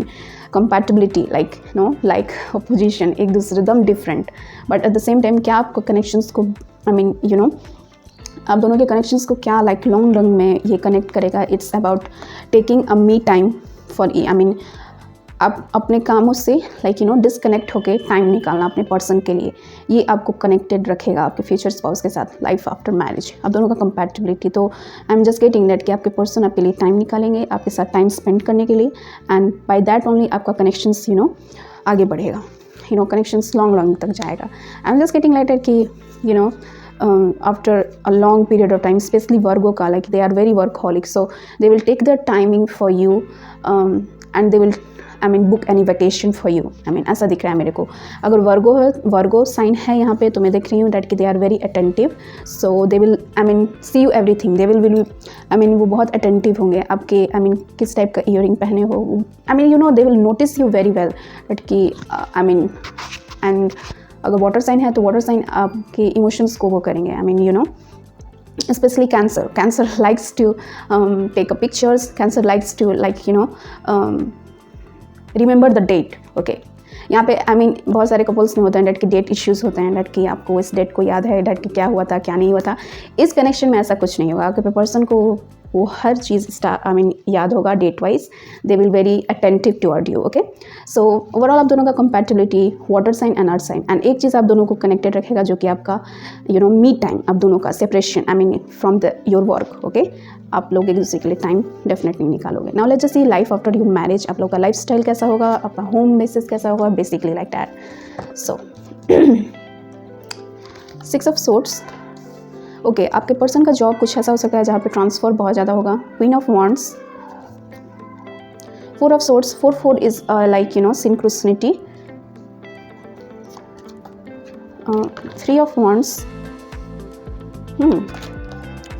कंपैटिबिलिटी लाइक अपोजिशन, एक दूसरे एकदम different, but at the same time क्या आपको कनेक्शंस को आप दोनों के कनेक्शंस को क्या लाइक लॉन्ग रन में ये कनेक्ट करेगा। It's about taking a me time for आप अपने कामों से लाइक डिसकनेक्ट होके टाइम निकालना अपने पर्सन के लिए, ये आपको कनेक्टेड रखेगा आपके फ्यूचर स्पाउस के साथ लाइफ आफ्टर मैरिज। आप दोनों का कंपैटिबिलिटी, तो I am just getting that कि आपके पर्सन आपके लिए टाइम निकालेंगे आपके साथ टाइम स्पेंड करने के लिए, एंड बाय दैट ओनली आपका कनेक्शंस आगे बढ़ेगा, कनेक्शंस लॉन्ग तक जाएगा। I am just getting like कि after a long period of time, especially Virgo ka, like they are very workaholic, so they will take their timing for you and they will book any vacation for you। ऐसा दिख रहा है मेरे को। अगर वर्गो sign है यहाँ पे, तो मैं देख रही हूँ दैट कि they are very attentive, so they will see you everything, they will वो बहुत अटेंटिव होंगे आपके किस टाइप का ईयरिंग पहने हो, they will notice you very well that कि एंड अगर वाटर साइन है तो वाटर साइन आपके इमोशंस को वो करेंगे। Specially cancer likes to take a pictures, cancer likes to remember the date okay. यहाँ पे बहुत सारे कपल्स में होता है डेट की डेट इश्यूज़ होते हैं, डेट की आपको इस डेट को याद है, डेट की क्या हुआ था क्या नहीं हुआ था। इस कनेक्शन में ऐसा कुछ नहीं होगा। आपके पर्सन को वो हर चीज़ याद होगा date wise, they will very attentive toward you. Okay, so overall आप दोनों का compatibility, water sign and earth sign, and एक चीज़ आप दोनों को कनेक्टेड रखेगा जो कि आपका मी टाइम, आप दोनों का separation from your work. Okay, आप लोग एक दूसरे के लिए टाइम डेफिनेटली निकालोगे। Now let's just C life after your marriage, आप लोग का लाइफ स्टाइल कैसा होगा, आपका होम बेसिस कैसा होगा, basically like that. So 6 of swords. Okay, आपके पर्सन का जॉब कुछ ऐसा हो सकता है जहाँ पे ट्रांसफ़र बहुत ज़्यादा होगा। Queen of wands, 4 of swords, 4 is like synchronicity. 3 of wands,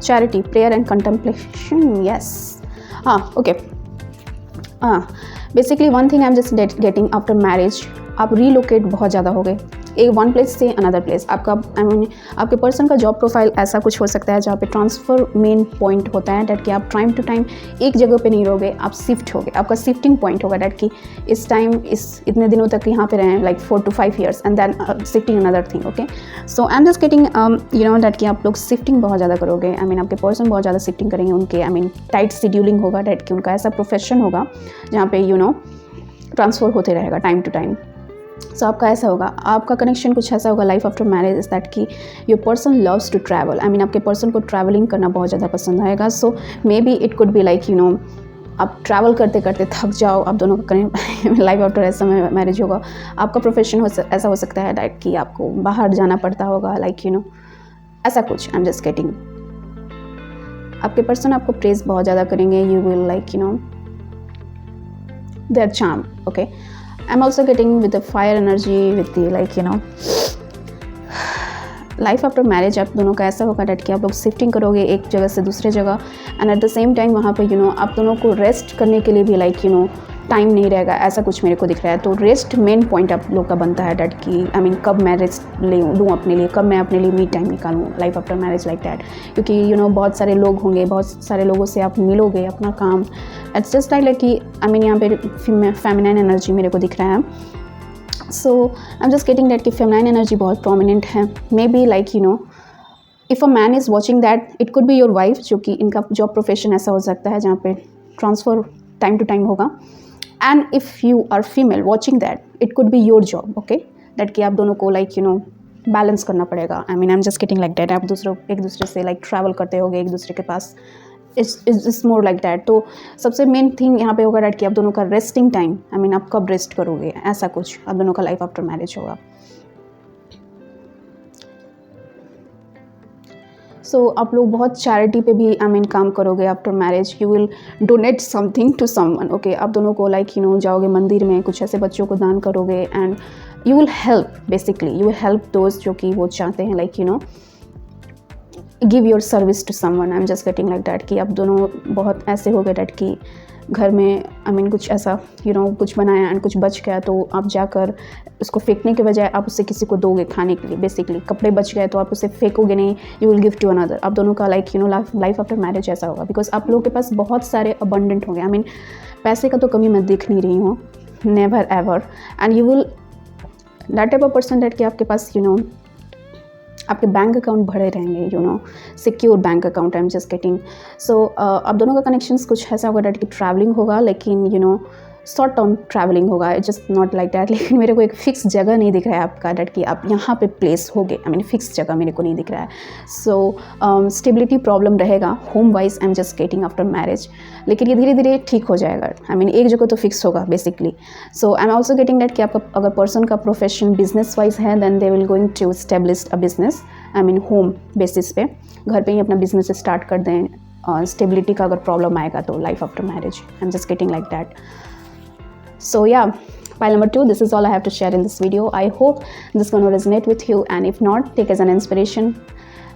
charity, prayer and contemplation, yes. Okay, basically one thing I'm just getting after marriage, आप relocate बहुत ज़्यादा हो गए एक वन प्लेस से अनदर प्लेस। आपका आपके पर्सन का जॉब प्रोफाइल ऐसा कुछ हो सकता है जहाँ पे ट्रांसफ़र मेन पॉइंट होता है, डैट कि आप टाइम टू टाइम एक जगह पे नहीं रहोगे, आप शिफ्ट होगे। आपका शिफ्टिंग पॉइंट होगा डैट कि इस टाइम इतने दिनों तक यहाँ पे रहें, like 4 to 5 years and then shifting another thing. Okay, so I am just getting that कि आप लोग शिफ्टिंग बहुत ज़्यादा करोगे। आपके पर्सन बहुत ज़्यादा शिफ्टिंग करेंगे, उनके टाइट शेड्यूलिंग होगा, डैट कि उनका ऐसा प्रोफेशन होगा जहाँ पे ट्रांसफ़र होते रहेगा टाइम टू टाइम। सो आपका ऐसा होगा, आपका कनेक्शन कुछ ऐसा होगा life after marriage is that कि your person loves to travel. आपके पर्सन को ट्रैवलिंग करना बहुत ज़्यादा पसंद आएगा। So maybe it could be like आप ट्रैवल करते करते थक जाओ, आप दोनों का लाइफ आफ्टर ऐसा मैरिज होगा। आपका प्रोफेशन ऐसा हो सकता है दैट कि आपको बाहर जाना पड़ता होगा, लाइक ऐसा कुछ। आई एम जस्ट गेटिंग, आपके पर्सन आपको प्रेज बहुत ज़्यादा करेंगे, you will like their charm. Okay, I'm also getting with the fire energy, with the life after marriage आप दोनों का ऐसा होगा डैट कि आप लोग शिफ्टिंग करोगे एक जगह से दूसरे जगह, and at the same time वहाँ पे आप दोनों को रेस्ट करने के लिए भी लाइक टाइम नहीं रहेगा, ऐसा कुछ मेरे को दिख रहा है। तो रेस्ट मेन पॉइंट आप लोग का बनता है डैट कि कब मैं रेस्ट लूँ अपने लिए, कब मैं अपने लिए मी टाइम निकालूँ life after marriage like that. क्योंकि बहुत सारे लोग होंगे, बहुत सारे लोगों से आप मिलोगे, अपना काम, इट्स जस्ट लाइक कि यहाँ पे फेमिनाइन एनर्जी मेरे को दिख रहा है। So I am just getting that कि फेमिनाइन एनर्जी बहुत प्रोमिनेंट है। Maybe like if a man is watching that, it could be your wife, जो कि इनका जॉब प्रोफेशन ऐसा हो सकता है जहाँ पे ट्रांसफ़र टाइम टू टाइम होगा। And if you are female watching that, it could be your job. Okay, that कि आप दोनों को लाइक बैलेंस करना पड़ेगा। I am just getting like that, आप एक दूसरे से लाइक ट्रैवल करते होगे एक दूसरे के पास, इट्स मोर लाइक दैट। तो सबसे मेन थिंग यहाँ पे होगा डैट कि आप दोनों का रेस्टिंग टाइम, आप कब रेस्ट करोगे, ऐसा कुछ आप दोनों का लाइफ आफ्टर मैरिज होगा। सो आप लोग बहुत चैरिटी पे भी काम करोगे after marriage. You will donate something to someone. Okay, आप दोनों को लाइक जाओगे मंदिर में, कुछ ऐसे बच्चों को दान करोगे, and you will help, basically you will help दोस्त जो कि वो चाहते हैं like give your service to someone. I am just getting like that कि आप दोनों बहुत ऐसे हो गए डैट कि घर में कुछ ऐसा कुछ बनाया एंड कुछ बच गया तो आप जाकर उसको फेंकने के बजाय आप उससे किसी को दोगे खाने के लिए। बेसिकली कपड़े बच गए तो आप उसे फेंकोगे नहीं, you will give to another. आप दोनों का लाइक लाइफ आफ्टर मैरिज ऐसा होगा, बिकॉज आप लोगों के पास बहुत सारे अबंडेंट होंगे। पैसे का तो कमी मैं देख नहीं रही हूँ, never ever. And you will that type of person that कि आपके पास आपके बैंक अकाउंट भरे रहेंगे, secure bank account. I am just getting. So आप दोनों का कनेक्शंस कुछ ऐसा होगा डैट कि ट्रैवलिंग होगा, लेकिन शॉर्ट टर्म ट्रैवलिंग होगा, it's just not like that. लेकिन मेरे को एक फिक्स जगह नहीं दिख रहा है आपका डैट कि आप यहाँ पे प्लेस होगे। फिक्स जगह मेरे को नहीं दिख रहा है। सो स्टेबिलिटी प्रॉब्लम रहेगा home wise, I am just getting after marriage, लेकिन ये धीरे धीरे ठीक हो जाएगा। एक जगह तो फिक्स होगा basically. So I am also getting that कि आपका अगर पर्सन का प्रोफेशन बिजनेस वाइज है, then they will going to establish a business, home basis पे घर पे ही अपना बिजनेस स्टार्ट कर दें। स्टेबिलिटी का अगर प्रॉब्लम आएगा तो life after marriage, I am just getting like that. So yeah, pile number 2, this is all I have to share in this video. I hope this gonna resonate with you, and if not, take as an inspiration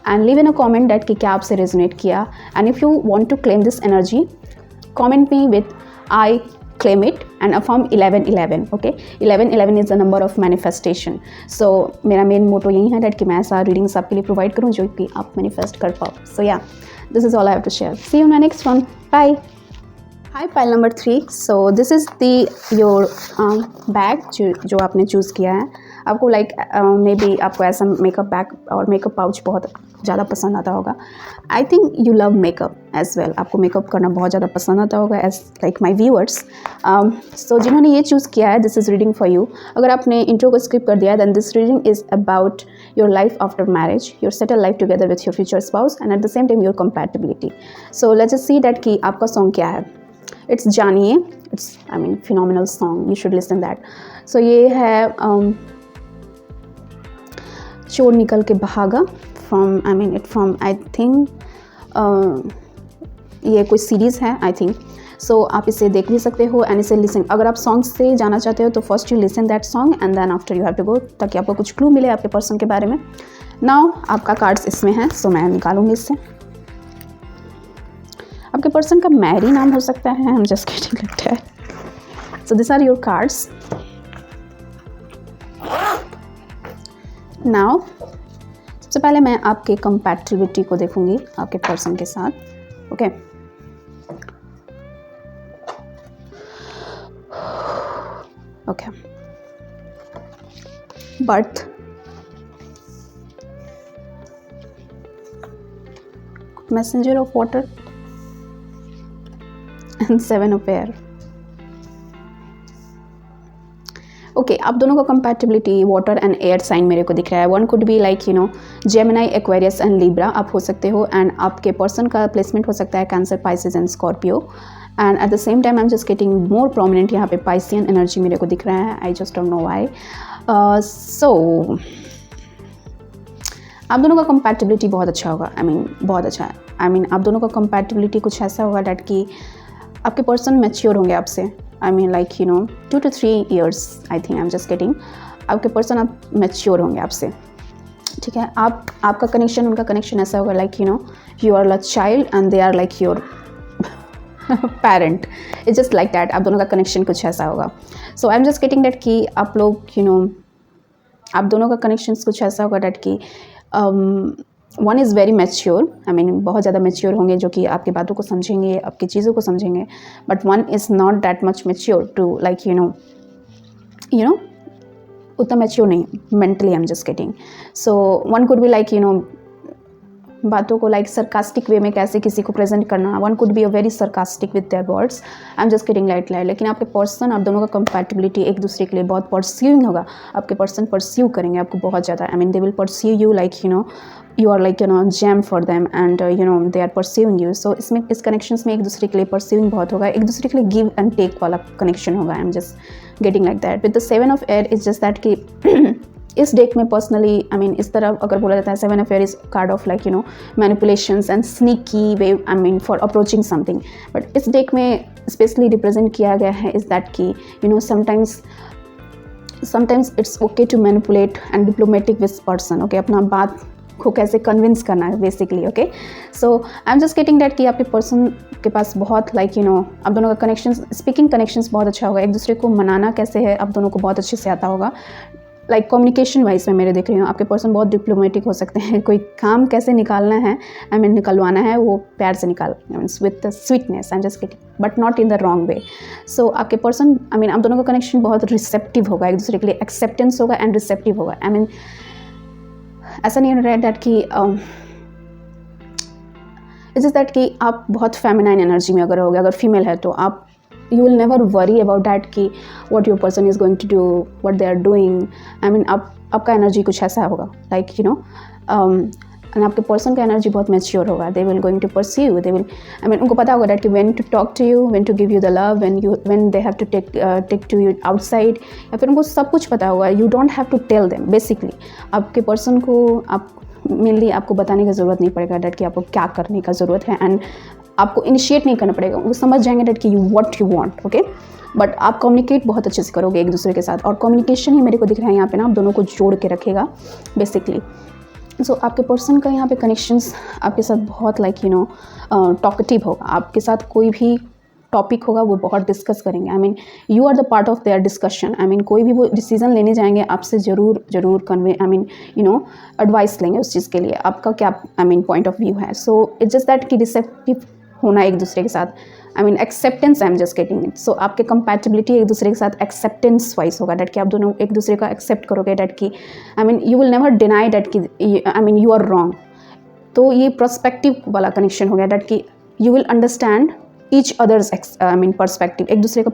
and leave in a comment that कि क्या आपसे resonate किया। And if you want to claim this energy, comment me with I claim it and affirm 1111. Okay, 1111 is the number of manifestation. So मेरा main motto यही है that कि मैं ऐसा readings आपके लिए provide करूँ जो कि आप manifest कर पाओ। So yeah, this is all I have to share. See you in my next one. Bye. Hi, pile number 3. So this is your bag जो आपने चूज़ किया है। आपको लाइक मे बी आपको ऐसा मेकअप बैग और मेकअप पाउच बहुत ज़्यादा पसंद आता होगा. I think you love makeup as well. आपको मेकअप करना बहुत ज़्यादा पसंद आता होगा as like my viewers. So जिन्होंने ये चूज़ किया है, this is reading for you. अगर आपने इंट्रो को स्किप कर दिया है, then this reading is about your life after marriage, your settle life together with your future spouse and at the same time your compatibility. So let's just see that कि आपका song क्या है. It's जानिए. It's I mean phenomenal song, you should listen that. So ये है चोर निकल के भागा from I think ये कोई सीरीज़ है आई थिंक. सो आप इसे देख भी सकते हो एंड इसे लिसन. अगर आप सॉन्ग से जाना चाहते हो तो first you listen that song and then after you have to go, ताकि आपको कुछ क्लू मिले आपके पर्सन के बारे में. नाउ आपका कार्ड्स इसमें है, सो मैं निकालूंगी इससे. आपके पर्सन का मैरी नाम हो सकता है, I am just getting like that. So this are your cards. Now सबसे पहले मैं आपके कंपैटिबिलिटी को देखूंगी आपके पर्सन के साथ. Okay okay. Birth, messenger of water and 7 of air. Okay, आप दोनों का compatibility water and air sign मेरे को दिख रहा है. One could be like Gemini, Aquarius and Libra आप हो सकते हो. एंड आपके पर्सन का प्लेसमेंट हो सकता है Cancer, Pisces and Scorpio. And at the same time I am just getting more prominent यहाँ पे पाइसियन एनर्जी मेरे को दिख रहा है. I just don't know why. So आप दोनों का कंपैटिबिलिटी बहुत अच्छा होगा. बहुत अच्छा है. आप दोनों का कंपैटिबिलिटी कुछ ऐसा होगा डैट कि आपके पर्सन मैच्योर होंगे आपसे. like 2 to 3 years I think I'm just getting. आपके पर्सन आप मैच्योर होंगे आपसे, ठीक है. आपका कनेक्शन उनका कनेक्शन ऐसा होगा like you are like child and they are like your parent. It's just like that. आप दोनों का कनेक्शन कुछ ऐसा होगा. So I am just getting that कि आप लोग आप दोनों का कनेक्शन कुछ ऐसा होगा डैट कि वन इज़ वेरी मैच्योर. बहुत ज़्यादा मैच्योर होंगे जो कि आपकी बातों को समझेंगे, आपकी चीज़ों को समझेंगे. But one is not that much mature to like उतना मैच्योर नहीं mentally. I am just getting. So one could be like बातों को लाइक सरकास्टिक वे में कैसे किसी को प्रेजेंट करना. One could be a very sarcastic with their words. I am just getting light. लेकिन आपके पर्सन, आप दोनों का कंपैटिबिलिटी एक दूसरे के लिए बहुत परस्यूइंग होगा. आपके पर्सन परस्यू करेंगे आपको बहुत ज़्यादा. They will pursue you like you are like gem for them and they are pursuing you. So इसमें इस कनेक्शंस में एक दूसरे के लिए परस्यूइंग बहुत होगा. एक दूसरे के लिए गिव एंड टेक वाला कनेक्शन होगा. I am just getting like that. With the 7 of air is just that कि इस डेक में पर्सनली इस तरह अगर बोला जाता है 7 of air is card of like manipulations and sneaky way for approaching something. But इस डेक में स्पेशली रिप्रेजेंट किया गया है इज दैट कि sometimes it's okay to manipulate and diplomatic with person. Okay, अपना बात को कैसे कन्विंस करना है basically. Okay, so I am just getting that कि आपके पर्सन के पास बहुत लाइक आप दोनों का कनेक्शन, स्पीकिंग कनेक्शंस बहुत अच्छा होगा. एक दूसरे को मनाना कैसे है आप दोनों को बहुत अच्छे से आता होगा. लाइक कम्युनिकेशन वाइज में मेरे देख रही हूँ आपके पर्सन बहुत डिप्लोमेटिक हो सकते हैं. कोई काम कैसे निकालना है निकलवाना है वो प्यार से निकाल with sweetness. I am just getting but not in the wrong way. So आपके पर्सन आप दोनों का कनेक्शन बहुत रिसेप्टिव होगा. एक दूसरे के लिए एक्सेप्टेंस होगा एंड रिसेप्टिव होगा. ऐसा नहीं हो रहा है डैट कि इट्स जस्ट दैट कि आप बहुत फेमिनाइन एनर्जी में अगर होगे, अगर फीमेल है तो आप you will never worry about that कि what your person is going to do, what they are doing. आपका एनर्जी कुछ ऐसा होगा लाइक एंड आपके पर्सन का एनर्जी बहुत मैच्योर होगा. They will going to pursue. They will उनको पता होगा डैट कि when to talk to you, when to give you the love, when they have to take to you outside, या फिर उनको सब कुछ पता होगा. You don't have to tell them. Basically आपके पर्सन को आप मेनली आपको बताने की ज़रूरत नहीं पड़ेगा डैट कि आपको क्या करने का ज़रूरत है. एंड आपको इनिशिएट नहीं करना पड़ेगा. वो समझ जाएंगे डैट कि what you want. Okay, but आप कम्युनिकेट बहुत अच्छे से करोगे एक दूसरे के साथ. और कम्युनिकेशन ही मेरे को दिख रहा है यहाँ पे आप दोनों को जोड़ के रखेगा बेसिकली. सो आपके पर्सन का यहाँ पे कनेक्शंस आपके साथ बहुत लाइक टॉकेटिव होगा. आपके साथ कोई भी टॉपिक होगा वो बहुत डिस्कस करेंगे. You are the part of their discussion. कोई भी वो डिसीजन लेने जाएंगे आपसे ज़रूर कन्वे एडवाइस लेंगे उस चीज़ के लिए. आपका क्या पॉइंट ऑफ व्यू है. सो इट्स जस्ट दैट कि रिसेप्टिव होना एक दूसरे के साथ. Acceptance I am just getting it. So आपके कंपैटिबिलिटी एक दूसरे के साथ एक्सेप्टेंस वाइज होगा डैट कि आप दोनों एक दूसरे का एक्सेप्ट करोगे. डैट कि you will never deny that कि यू आर रॉन्ग. तो ये पर्सपेक्टिव वाला कनेक्शन हो गया, डैट कि you will understand each others perspective, एक दूसरे का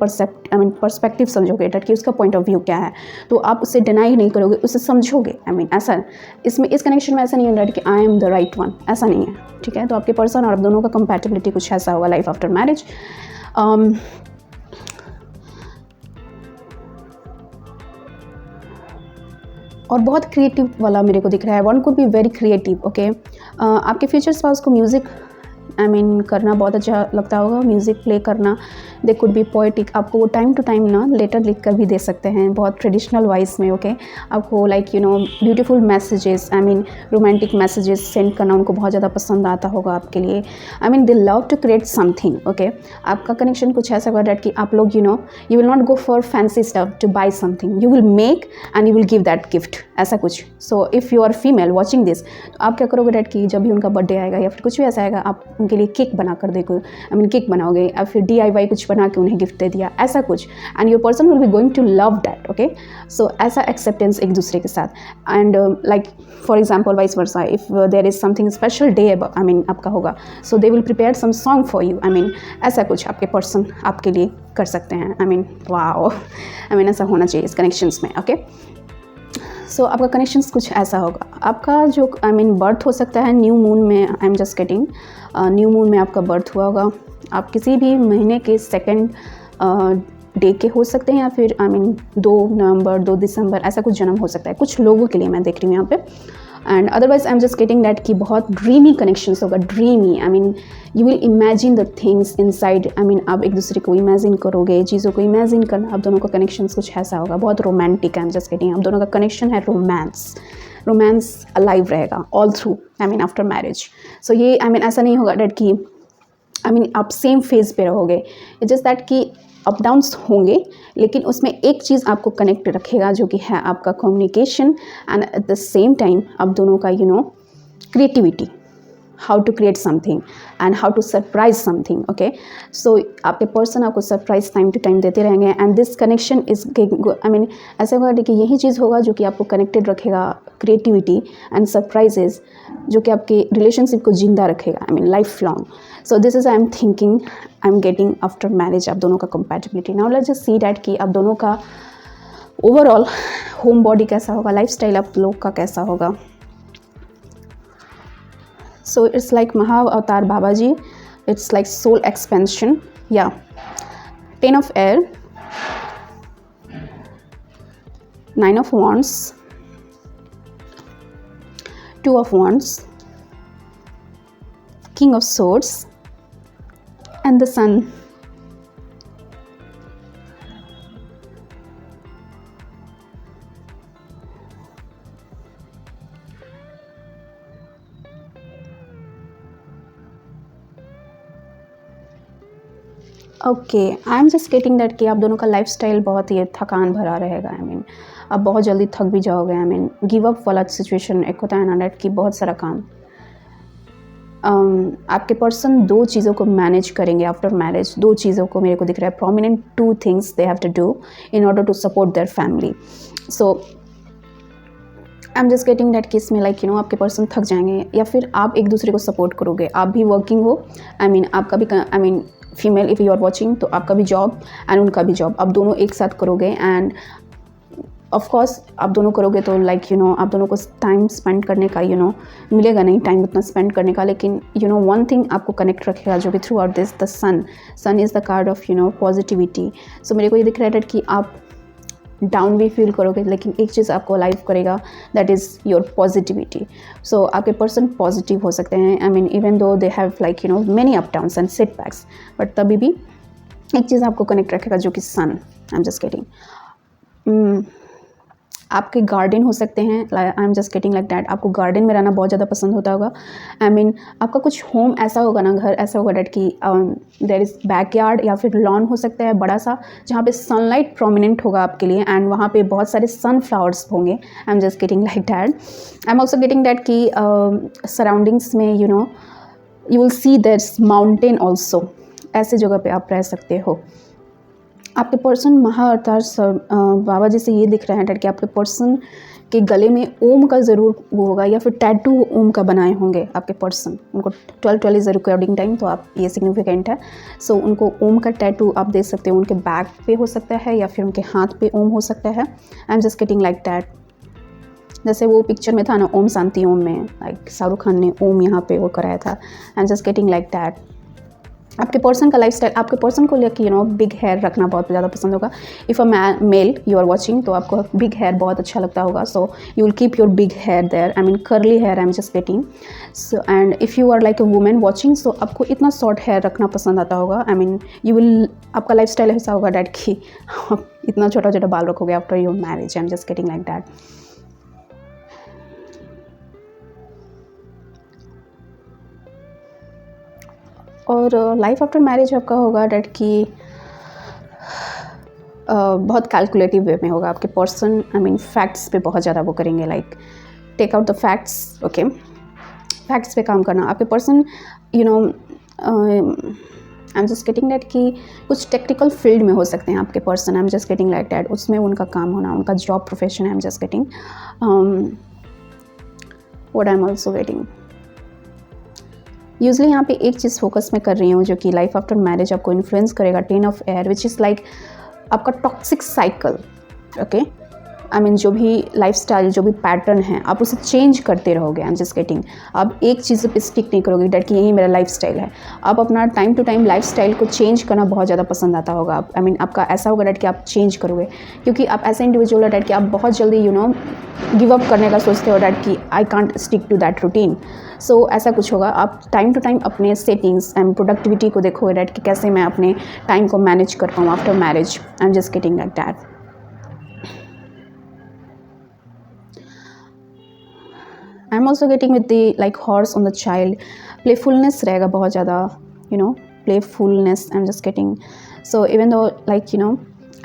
पर्सपेक्टिव समझोगे, डैट कि उसका पॉइंट ऑफ व्यू क्या है, तो आप उसे डिनाई नहीं करोगे, उसे समझोगे। ऐसा इसमें इस कनेक्शन में ऐसा नहीं है डैट कि I am the right one, ऐसा नहीं है, ठीक है। तो आपके पर्सन और आप दोनों का कंपैटिबिलिटी कुछ ऐसा होगा लाइफ आफ्टर मैरिज। और बहुत क्रिएटिव वाला मेरे को दिख रहा है, one could be very creative, okay. आपके फ्यूचर स्पाउस को म्यूज़िक करना बहुत अच्छा लगता होगा, म्यूज़िक प्ले करना। दे कुड बी पोएटिक, आपको वो टाइम टू टाइम ना लेटर लिख कर भी दे सकते हैं, बहुत ट्रेडिशनल वाइज में, ओके। आपको like beautiful messages, romantic messages send करना उनको बहुत ज़्यादा पसंद आता होगा आपके लिए। They love to create something, okay. आपका कनेक्शन कुछ ऐसा होगा डैट कि आप लोग you will not go for fancy stuff to buy something, you will make and you will give that gift, ऐसा कुछ। So if you are female watching this, तो आप क्या करोगे डैट कि जब भी उनका बर्थडे आएगा या फिर कुछ भी ऐसा आएगा, आप उनके लिए केक बना कर देखो, केक बनाओगे या फिर DIY कुछ बना के उन्हें गिफ्ट दे दिया, ऐसा कुछ। And your person will be going to love that, okay. So ऐसा एक्सेप्टेंस एक दूसरे के साथ। And like for example vice versa, if there is something special day आपका होगा, so they will prepare some song for you, ऐसा कुछ आपके पर्सन आपके लिए कर सकते हैं। वाओ, ऐसा होना चाहिए इस कनेक्शंस में, ओके। सो आपका कनेक्शंस कुछ ऐसा होगा। आपका जो बर्थ हो सकता है न्यू मून में, I am just getting new moon में आपका बर्थ हुआ होगा। आप किसी भी महीने के सेकंड डे के हो सकते हैं, या फिर 2 नवंबर 2 दिसंबर ऐसा कुछ जन्म हो सकता है कुछ लोगों के लिए, मैं देख रही हूँ यहाँ पे। And otherwise I am just getting that कि बहुत ड्रीमी कनेक्शंस होगा, dreamy. You will imagine the things inside, आप एक दूसरे को इमेजिन करोगे, चीज़ों को इमेजिन करना। आप दोनों का कनेक्शंस कुछ ऐसा होगा, बहुत romantic. I am just getting आप दोनों का कनेक्शन है रोमांस अलाइव रहेगा ऑल थ्रू आफ्टर मैरिज। सो ये ऐसा नहीं होगा डैट कि आप सेम फेज पे रहोगे, इट्स जस्ट दैट कि अप डाउन्स होंगे, लेकिन उसमें एक चीज़ आपको कनेक्ट रखेगा जो कि है आपका communication, and at the same time आप दोनों का creativity, how to create something and how to surprise something, okay. So आपके पर्सन आपको सरप्राइज टाइम टू टाइम देते रहेंगे, एंड दिस कनेक्शन इज ऐसा होगा कि यही चीज़ होगा जो कि आपको कनेक्टेड रखेगा, क्रिएटिविटी एंड सरप्राइजेज, जो कि आपके रिलेशनशिप को जिंदा रखेगा, life long. So this is I am thinking, I am getting after marriage आप दोनों का compatibility. Now let's just see that कि आप दोनों का ओवरऑल होम बॉडी कैसा होगा, लाइफ स्टाइल आप लोग का कैसा होगा। So it's like Mahavatar Babaji, it's like soul expansion, yeah. 10 of air, 9 of wands, 2 of wands, king of swords, and the sun. Okay, I am just getting that कि आप दोनों का लाइफ स्टाइल बहुत ही थकान भरा रहेगा। आप बहुत जल्दी थक भी जाओगे। गिव अप वाला सिचुएशन एक होता है ना, डैट कि बहुत सारा काम। आपके पर्सन 2 चीज़ों को मैनेज करेंगे आफ्टर मैरिज, 2 चीज़ों को मेरे को दिख रहा है, prominent 2 things they have to do in order to support their family. So I am just getting that कि इसमें लाइक आपके पर्सन थक जाएंगे, या फिर आप एक दूसरे को सपोर्ट करोगे। आप भी वर्किंग हो, आपका भी female if you are watching, तो आपका भी जॉब एंड उनका भी जॉब, आप दोनों एक साथ करोगे। एंड ऑफ कोर्स आप दोनों करोगे तो लाइक आप दोनों को टाइम स्पेंड करने का मिलेगा नहीं टाइम उतना स्पेंड करने का, लेकिन वन थिंग आपको कनेक्ट रखेगा जो कि throughout this, the sun is the card of positivity. So मेरे को ये दिख रहा है कि आप डाउन भी फील करोगे, लेकिन एक चीज़ आपको अलाइव करेगा, दैट इज़ योर पॉजिटिविटी। सो आपके पर्सन पॉजिटिव हो सकते हैं, even though they have like many up downs and setbacks, but तभी भी एक चीज़ आपको कनेक्ट रखेगा जो कि सन। आई एम जस्ट गेटिंग आपके गार्डन हो सकते हैं, I am just getting like that. आपको गार्डन में रहना बहुत ज़्यादा पसंद होता होगा। आपका कुछ होम ऐसा होगा ना, घर ऐसा होगा डैट कि देयर इज़ बैकयार्ड या फिर लॉन हो सकता है बड़ा सा, जहाँ पे सनलाइट प्रोमिनेंट होगा आपके लिए, एंड वहाँ पे बहुत सारे सनफ्लावर्स होंगे। I am just getting like that. I am also getting that कि सराउंडिंग्स में you will see that's mountain also, ऐसे जगह पे आप रह सकते हो। आपके पर्सन महाअवतार बाबा जी से ये दिख रहा है कि आपके पर्सन आपके गले में ओम का ज़रूर वो होगा, या फिर टैटू ओम का बनाए होंगे आपके पर्सन। उनको 12 इज़ द रिकॉर्डिंग टाइम, तो आप ये सिग्निफिकेंट है। सो उनको ओम का टैटू आप देख सकते हो, उनके बैक पे हो सकता है या फिर उनके हाथ पे ओम हो सकता है। I am just getting like that. जैसे वो पिक्चर में था ना, ओम शांति ओम में, लाइक शाहरुख खान ने ओम यहाँ पे वो कराया था। I am just getting like that. आपके पर्सन का लाइफस्टाइल, आपके पर्सन को लेकर बिग हेयर रखना बहुत ज़्यादा पसंद होगा। If a male you are watching, तो आपको बिग हेयर बहुत अच्छा लगता होगा। So you will keep your big hair there, I mean curly hair I am just getting. So and if you are like a women watching, so आपको इतना short hair रखना पसंद आता होगा। आई मीन यू विल, आपका lifestyle ऐसा होगा that कि इतना छोटा छोटा बाल रखोगे after your marriage. I am just getting like that. और लाइफ आफ्टर मैरिज आपका होगा डैट कि बहुत कैलकुलेटिव वे में होगा। आपके पर्सन आई मीन फैक्ट्स पे बहुत ज़्यादा वो करेंगे, like take out the facts. Okay, facts पे काम करना। आपके person I am just getting that कि कुछ टेक्निकल फील्ड में हो सकते हैं आपके person. I am just getting like that, उसमें उनका काम होना, उनका job profession. I am just getting what I am also getting. Usually यहाँ पे एक चीज़ फोकस में कर रही हूँ जो कि लाइफ आफ्टर मैरिज आपको इन्फ्लुएंस करेगा, 10 of air, which is like आपका toxic cycle. Okay, I mean जो भी लाइफस्टाइल, जो भी पैटर्न है, आप उसे चेंज करते रहोगे। आई एम जस्ट गेटिंग, आप एक चीज़ पे स्टिक नहीं करोगे डैट कि यही मेरा लाइफस्टाइल है। आप अपना टाइम टू टाइम लाइफस्टाइल को चेंज करना बहुत ज़्यादा पसंद आता होगा। आप आई मीन आपका ऐसा होगा डैट कि आप चेंज करोगे, क्योंकि आप ऐसे इंडिविजुअल हो डैट कि आप बहुत जल्दी गिव अप करने का सोचते हो डैट कि I can't stick to that routine. So ऐसा कुछ होगा। आप टाइम टू टाइम अपने सेटिंग्स एंड प्रोडक्टिविटी को देखोगे डैट कि कैसे मैं अपने टाइम को मैनेज कर पाऊँ after marriage. I am just getting like that. I am also getting with the like horse on the child. Playfulness रहेगा बहुत ज़्यादा, playfulness. I am just getting. So even though like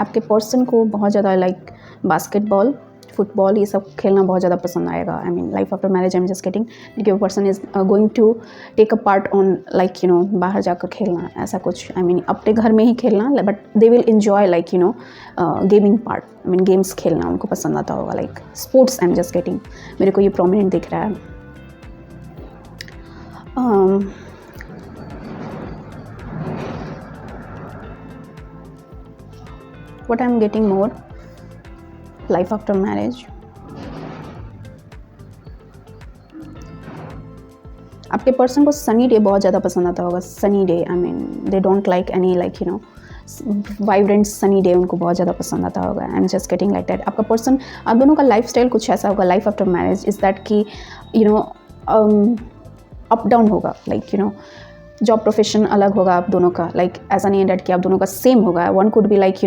आपके person को बहुत ज़्यादा like basketball, football, ये सब खेलना बहुत ज़्यादा पसंद आएगा। I mean life after marriage I am just getting कि वो person is going to take a part on like बाहर जाकर खेलना, ऐसा कुछ। आई मीन अपने घर में ही खेलना, but they will enjoy like gaming part. I mean games खेलना उनको पसंद आता होगा, like sports. I am just getting, मेरे को ये प्रोमिनेंट दिख रहा है। what I'm getting more life after marriage, आपके पर्सन को सनी डे बहुत ज़्यादा पसंद आता होगा। Sunny day, I mean they don't like any like vibrant sunny day, उनको बहुत ज़्यादा पसंद आता होगा। I am just getting like that. आपका पर्सन, आप दोनों का लाइफस्टाइल कुछ ऐसा होगा life after marriage is that कि अप डाउन होगा, लाइक जॉब प्रोफेशन अलग होगा आप दोनों का। लाइक ऐसा नहीं है डैट कि आप दोनों का सेम होगा। One could be like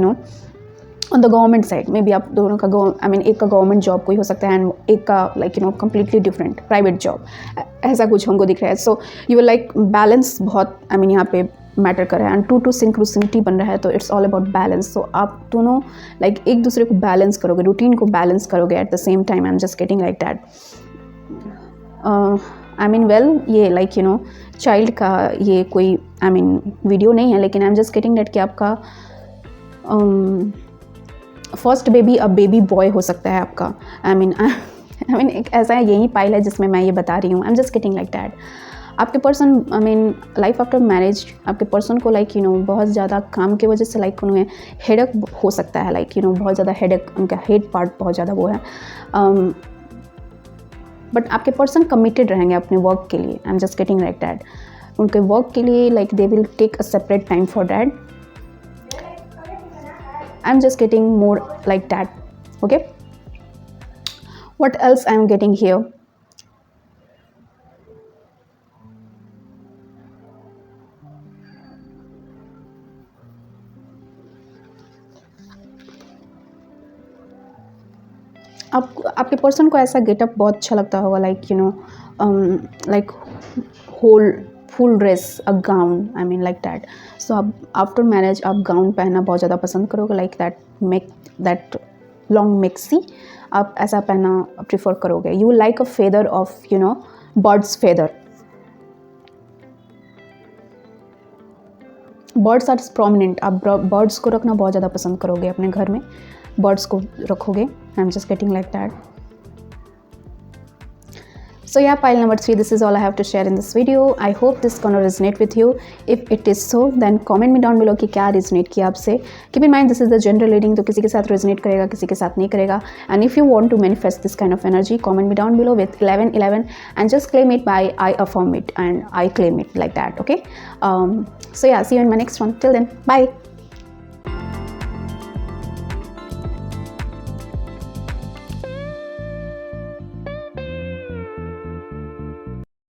on the government side, may be आप दोनों का आई मीन एक का गवर्नमेंट जॉब कोई हो सकता है एंड एक का like completely different private job, ऐसा कुछ हमको दिख रहा है। सो यू विल लाइक बैलेंस बहुत, आई मीन यहाँ पे मैटर कर रहा है। एंड टू सिंक्रोसिटी बन रहा है, तो इट्स ऑल अबाउट बैलेंस। सो आप दोनों लाइक एक दूसरे को बैलेंस करोगे, रूटीन को बैलेंस करोगे eight the same time. I am just getting like that. I mean well, ये लाइक चाइल्ड का ये कोई आई मीन वीडियो नहीं है, लेकिन I am just getting that कि आपका फर्स्ट बेबी अब बेबी बॉय हो सकता है आपका। आई मीन एक ऐसा यही पाइल है जिसमें मैं ये बता रही हूँ। I am just getting like that. आपके person, I mean life after marriage, आपके पर्सन को लाइक बहुत ज़्यादा काम की वजह से लाइक उन्हें हेडेक हो सकता है, लाइक बहुत ज़्यादा हेडेक, उनका हेड पार्ट बहुत ज़्यादा वो है। बट आपके पर्सन कमिटेड रहेंगे अपने वर्क के लिए। I am just getting like that. उनके वर्क के लिए like they will take a separate time for that. I'm just getting more like that. Okay, what else I'm getting here? आपके person को ऐसा गेटअप बहुत अच्छा लगता होगा, like whole full dress, a gown, I mean like that. So आप after marriage आप gown पहनना बहुत ज़्यादा पसंद करोगे, लाइक दैट लॉन्ग मैक्सी, आप ऐसा पहनना प्रिफर करोगे। You like a feather of birds feather. Birds are prominent, आप बर्ड्स को रखना बहुत ज़्यादा पसंद करोगे अपने घर में, बर्ड्स को रखोगे। I am just getting like that. So yeah, pile number 3, this is all I have to share in this video. I hope this gonna resonate with you. If it is so, then comment me down below कि क्या resonate किया आपसे. Keep in mind this is the general reading, तो किसी के साथ resonate करेगा, किसी के साथ नहीं करेगा. And if you want to manifest this kind of energy, comment me down below with 1111 and just claim it by I affirm it and I claim it like that. Okay. So yeah, see you in my next one. Till then, bye.